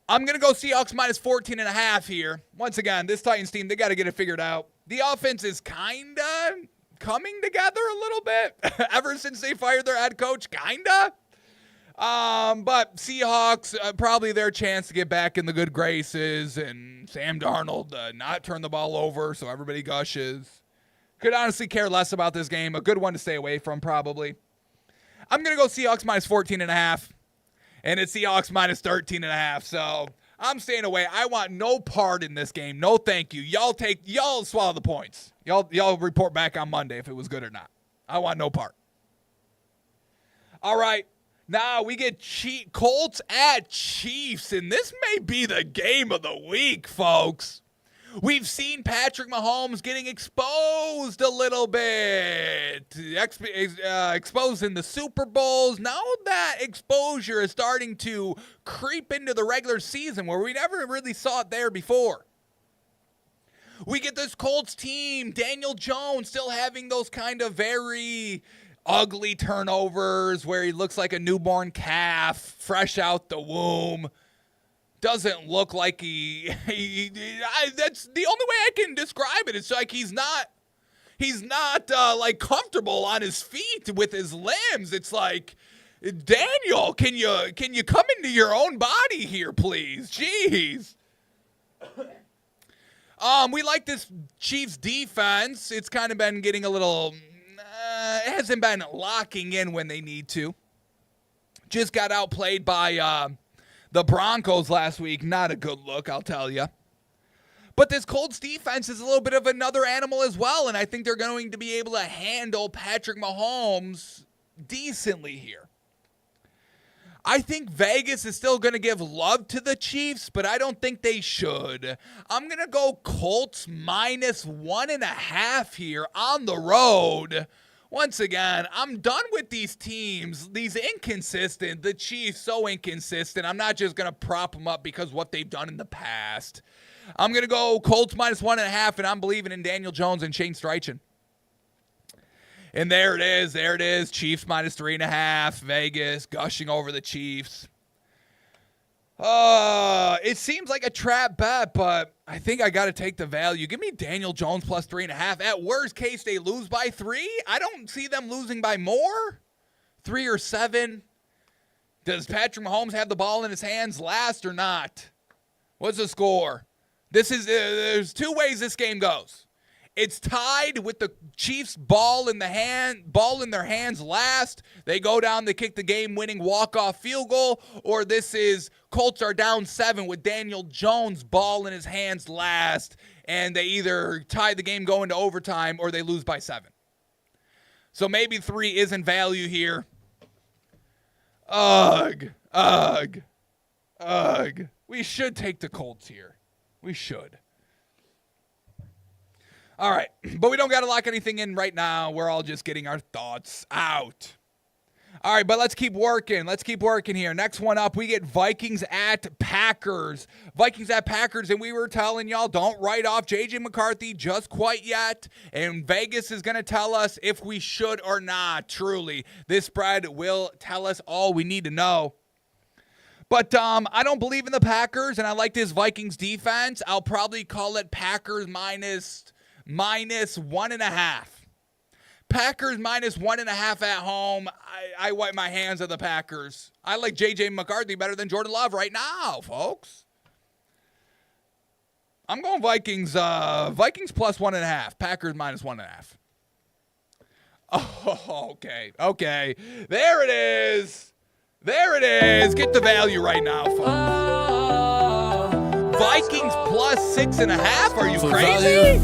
I'm going to go Seahawks minus 14.5 here. Once again, this Titans team, they got to get it figured out. The offense is kind of coming together a little bit ever since they fired their head coach, kind of. But Seahawks, probably their chance to get back in the good graces, and Sam Darnold not turn the ball over so everybody gushes. Could honestly care less about this game. A good one to stay away from, probably. I'm going to go Seahawks minus 14.5, and it's Seahawks minus 13.5, so I'm staying away. I want no part in this game. No thank you. Y'all swallow the points. Y'all report back on Monday if it was good or not. I want no part. All right. Now we get Colts at Chiefs, and this may be the game of the week, folks. We've seen Patrick Mahomes getting exposed a little bit, exposed in the Super Bowls. Now that exposure is starting to creep into the regular season where we never really saw it there before. We get this Colts team, Daniel Jones still having those kind of very ugly turnovers where he looks like a newborn calf, fresh out the womb. Doesn't look like that's the only way I can describe it. It's like he's not like comfortable on his feet with his limbs. It's like, Daniel, can you come into your own body here, please? Jeez. We like this Chiefs defense. It's kind of been getting a little, it hasn't been locking in when they need to. Just got outplayed by the Broncos last week. Not a good look, I'll tell you. But this Colts defense is a little bit of another animal as well, and I think they're going to be able to handle Patrick Mahomes decently here. I think Vegas is still going to give love to the Chiefs, but I don't think they should. I'm going to go Colts minus 1.5 here on the road. Once again, I'm done with these teams, these inconsistent, the Chiefs so inconsistent. I'm not just going to prop them up because what they've done in the past. I'm going to go Colts minus 1.5, and I'm believing in Daniel Jones and Shane Steichen. And there it is, Chiefs minus 3.5, Vegas gushing over the Chiefs. It seems like a trap bet, but I think I got to take the value. Give me Daniel Jones plus 3.5. At worst case, they lose by 3. I don't see them losing by more. 3 or 7. Does Patrick Mahomes have the ball in his hands last or not? What's the score? There's 2 ways this game goes. It's tied with the Chiefs ball in their hands last. They go down, they kick the game-winning walk-off field goal, or this is Colts are down 7 with Daniel Jones ball in his hands last, and they either tie the game going to overtime or they lose by 7. So maybe 3 isn't value here. Ugh. We should take the Colts here. We should. All right, but we don't got to lock anything in right now. We're all just getting our thoughts out. All right, but let's keep working. Let's keep working here. Next one up, we get Vikings at Packers. Vikings at Packers, and we were telling y'all, don't write off J.J. McCarthy just quite yet. And Vegas is going to tell us if we should or not. Truly, this spread will tell us all we need to know. But I don't believe in the Packers, and I like this Vikings defense. I'll probably call it Packers minus 1.5. Packers minus 1.5 at home. I wipe my hands of the Packers. I like J.J. McCarthy better than Jordan Love right now, folks. I'm going Vikings. Vikings plus 1.5. Packers minus 1.5. Oh, okay. Okay. There it is. There it is. Get the value right now, folks. Vikings plus 6.5. Are you crazy?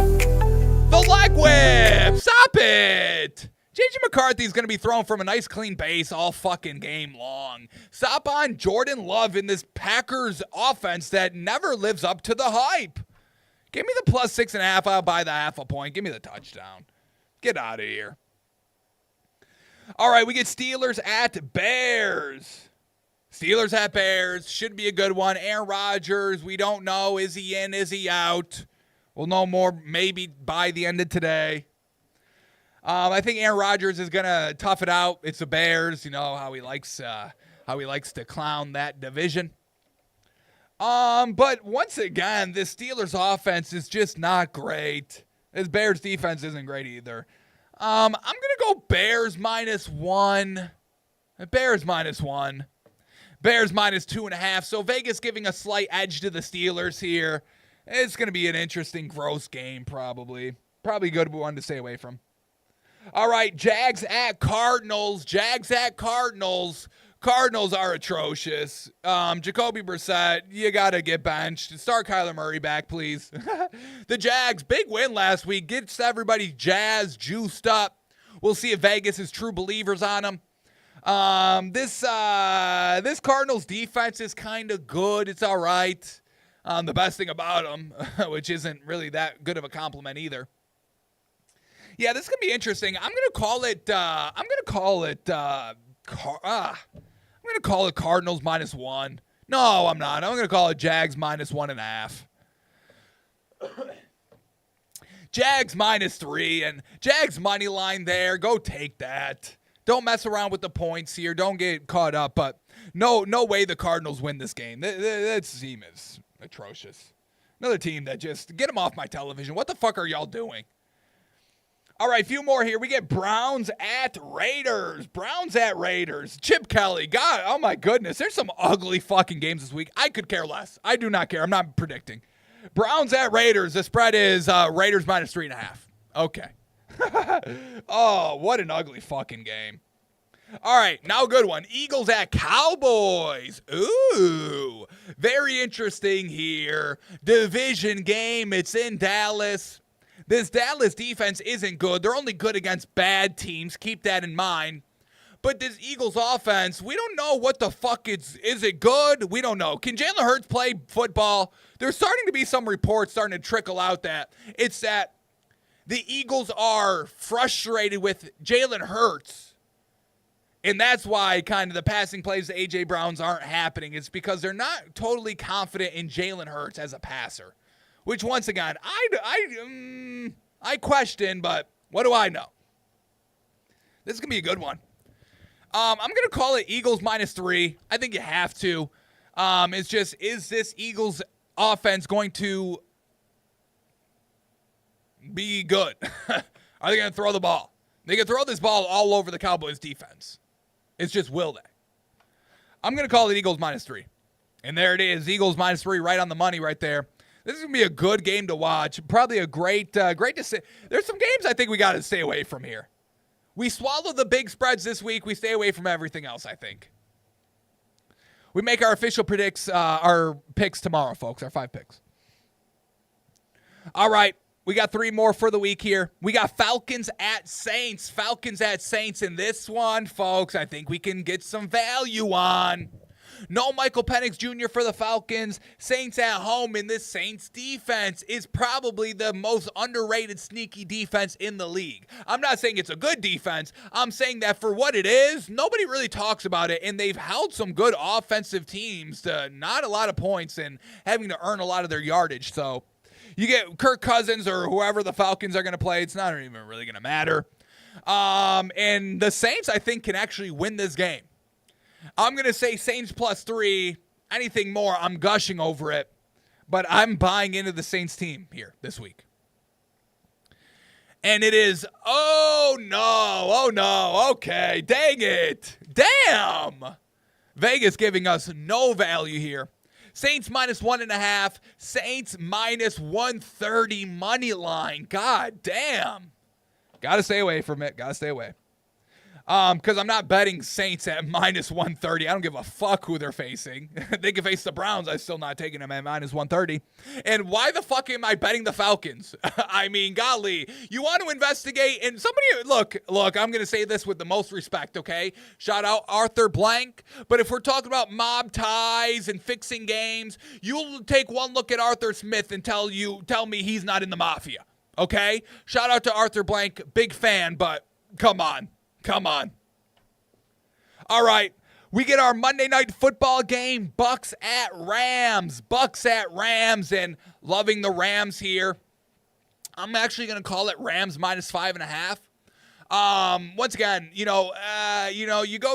The leg whip. Stop it. J.J. McCarthy is going to be thrown from a nice clean base all fucking game long. Stop on Jordan Love in this Packers offense that never lives up to the hype. Give me the plus 6.5. I'll buy the half a point. Give me the touchdown. Get out of here. All right, we get Steelers at Bears. Steelers at Bears. Should be a good one. Aaron Rodgers, we don't know. Is he in? Is he out? We'll know more maybe by the end of today. I think Aaron Rodgers is going to tough it out. It's the Bears. You know how he likes to clown that division. But once again, this Steelers offense is just not great. This Bears defense isn't great either. I'm going to go Bears minus 1. Bears minus 1. Bears minus 2.5. So Vegas giving a slight edge to the Steelers here. It's going to be an interesting, gross game probably. Probably a good one to stay away from. All right, Jags at Cardinals. Jags at Cardinals. Cardinals are atrocious. Jacoby Brissett, you got to get benched. Start Kyler Murray back, please. The Jags, big win last week. Gets everybody jazzed, juiced up. We'll see if Vegas is true believers on them. This Cardinals defense is kind of good. It's all right. The best thing about them, which isn't really that good of a compliment either. Yeah, this is gonna be interesting. I'm gonna call it Cardinals minus 1. No, I'm not. I'm gonna call it Jags minus 1.5. Jags minus 3 and Jags money line there. Go take that. Don't mess around with the points here. Don't get caught up. But no way the Cardinals win this game. That team is atrocious. Another team that just get them off my television. What the fuck are y'all doing? All right, a few more here. We get Browns at Raiders. Browns at Raiders. Chip Kelly. God, oh my goodness. There's some ugly fucking games this week. I could care less. I do not care. I'm not predicting. Browns at Raiders. The spread is Raiders minus 3.5. Okay. Oh, what an ugly fucking game. All right, now a good one. Eagles at Cowboys. Ooh, very interesting here. Division game. It's in Dallas. This Dallas defense isn't good. They're only good against bad teams. Keep that in mind. But this Eagles offense, we don't know what the fuck is it good? We don't know. Can Jalen Hurts play football? There's starting to be some reports starting to trickle out that it's that the Eagles are frustrated with Jalen Hurts. And that's why kind of the passing plays to A.J. Browns aren't happening. It's because they're not totally confident in Jalen Hurts as a passer. Which, once again, I question, but what do I know? This is going to be a good one. I'm going to call it Eagles minus 3. I think you have to. It's just, is this Eagles offense going to be good? Are they going to throw the ball? They can throw this ball all over the Cowboys defense. It's just, will they? I'm going to call it Eagles minus 3. And there it is. Eagles minus 3 right on the money right there. This is going to be a good game to watch. Probably a great to say. There's some games I think we got to stay away from here. We swallow the big spreads this week. We stay away from everything else, I think. We make our official our picks tomorrow, folks. Our 5 picks. All right. We got 3 more for the week here. We got Falcons at Saints. Falcons at Saints in this one, folks. I think we can get some value on. No Michael Penix Jr. for the Falcons. Saints at home, and this Saints defense is probably the most underrated sneaky defense in the league. I'm not saying it's a good defense. I'm saying that for what it is, nobody really talks about it, and they've held some good offensive teams to not a lot of points and having to earn a lot of their yardage. So you get Kirk Cousins or whoever the Falcons are going to play. It's not even really going to matter. And the Saints, I think, can actually win this game. I'm going to say Saints +3. Anything more, I'm gushing over it. But I'm buying into the Saints team here this week. And it is, oh no, okay, dang it. Damn. Vegas giving us no value here. Saints -1.5. Saints -130 money line. God damn. Got to stay away from it. Got to stay away. Because I'm not betting Saints at -130. I don't give a fuck who they're facing. They can face the Browns. I'm still not taking them at -130. And why the fuck am I betting the Falcons? I mean, golly, you want to investigate, and somebody, look, I'm going to say this with the most respect, okay? Shout out Arthur Blank. But if we're talking about mob ties and fixing games, you'll take one look at Arthur Smith and tell me he's not in the mafia, okay? Shout out to Arthur Blank, big fan, but come on. All right, we get our Monday Night Football game, Bucks at Rams, and loving the Rams here. I'm actually going to call it Rams -5.5. Once again, you go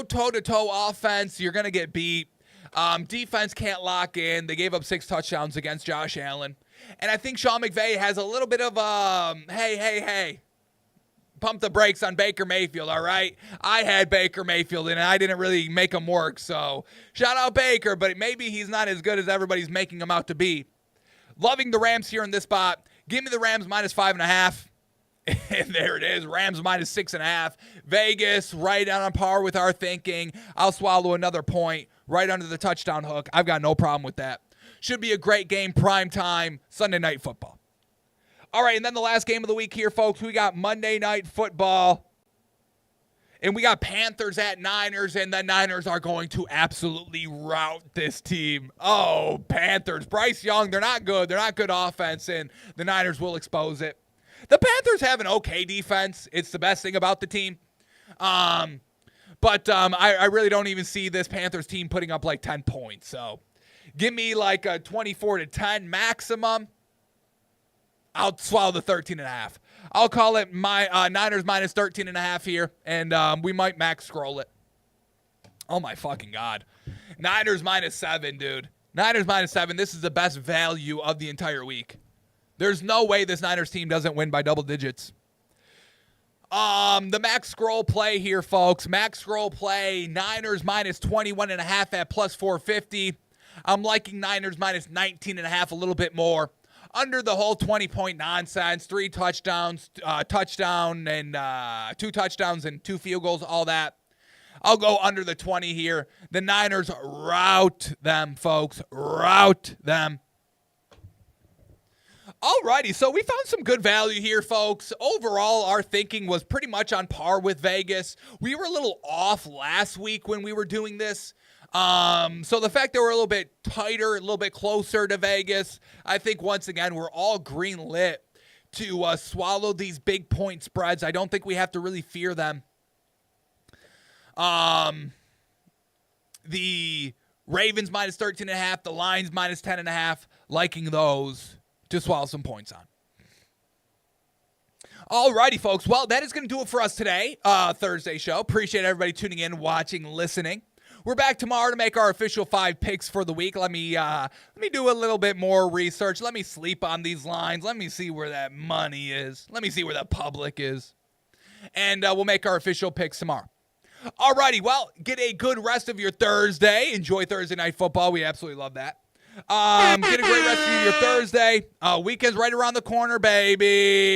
toe-to-toe offense, you're going to get beat. Defense can't lock in. They gave up 6 touchdowns against Josh Allen. And I think Sean McVay has a little bit of, hey, pump the brakes on Baker Mayfield, all right? I had Baker Mayfield, and I didn't really make him work, so shout out Baker, but maybe he's not as good as everybody's making him out to be. Loving the Rams here in this spot. Give me the Rams -5.5. And there it is, Rams -6.5. Vegas, right on par with our thinking. I'll swallow another point right under the touchdown hook. I've got no problem with that. Should be a great game, prime time, Sunday Night Football. All right, and then the last game of the week here, folks, we got Monday Night Football. And we got Panthers at Niners, and the Niners are going to absolutely rout this team. Oh, Panthers. Bryce Young, they're not good. They're not good offense, and the Niners will expose it. The Panthers have an okay defense. It's the best thing about the team. But I really don't even see this Panthers team putting up like 10 points. So give me like a 24-10 maximum. I'll swallow the 13.5. I'll call it my Niners -13.5 here, and we might max scroll it. Oh, my fucking God. Niners -7, dude. Niners -7. This is the best value of the entire week. There's no way this Niners team doesn't win by double digits. The max scroll play here, folks. Max scroll play, Niners -21.5 at +450. I'm liking Niners -19.5 a little bit more. Under the whole 20-point nonsense, 3 touchdowns, 2 touchdowns and 2 field goals, all that. I'll go under the 20 here. The Niners rout them, folks. Rout them. Alrighty, so we found some good value here, folks. Overall, our thinking was pretty much on par with Vegas. We were a little off last week when we were doing this. So the fact that we're a little bit tighter, a little bit closer to Vegas, I think once again we're all green lit to swallow these big point spreads. I don't think we have to really fear them. The Ravens -13.5, the Lions -10.5, liking those to swallow some points on. Alrighty, folks. Well, that is going to do it for us today, Thursday show. Appreciate everybody tuning in, watching, listening. We're back tomorrow to make our official 5 picks for the week. Let me do a little bit more research. Let me sleep on these lines. Let me see where that money is. Let me see where the public is. And we'll make our official picks tomorrow. Alrighty, well, get a good rest of your Thursday. Enjoy Thursday Night Football. We absolutely love that. Get a great rest of your Thursday. Weekend's right around the corner, baby.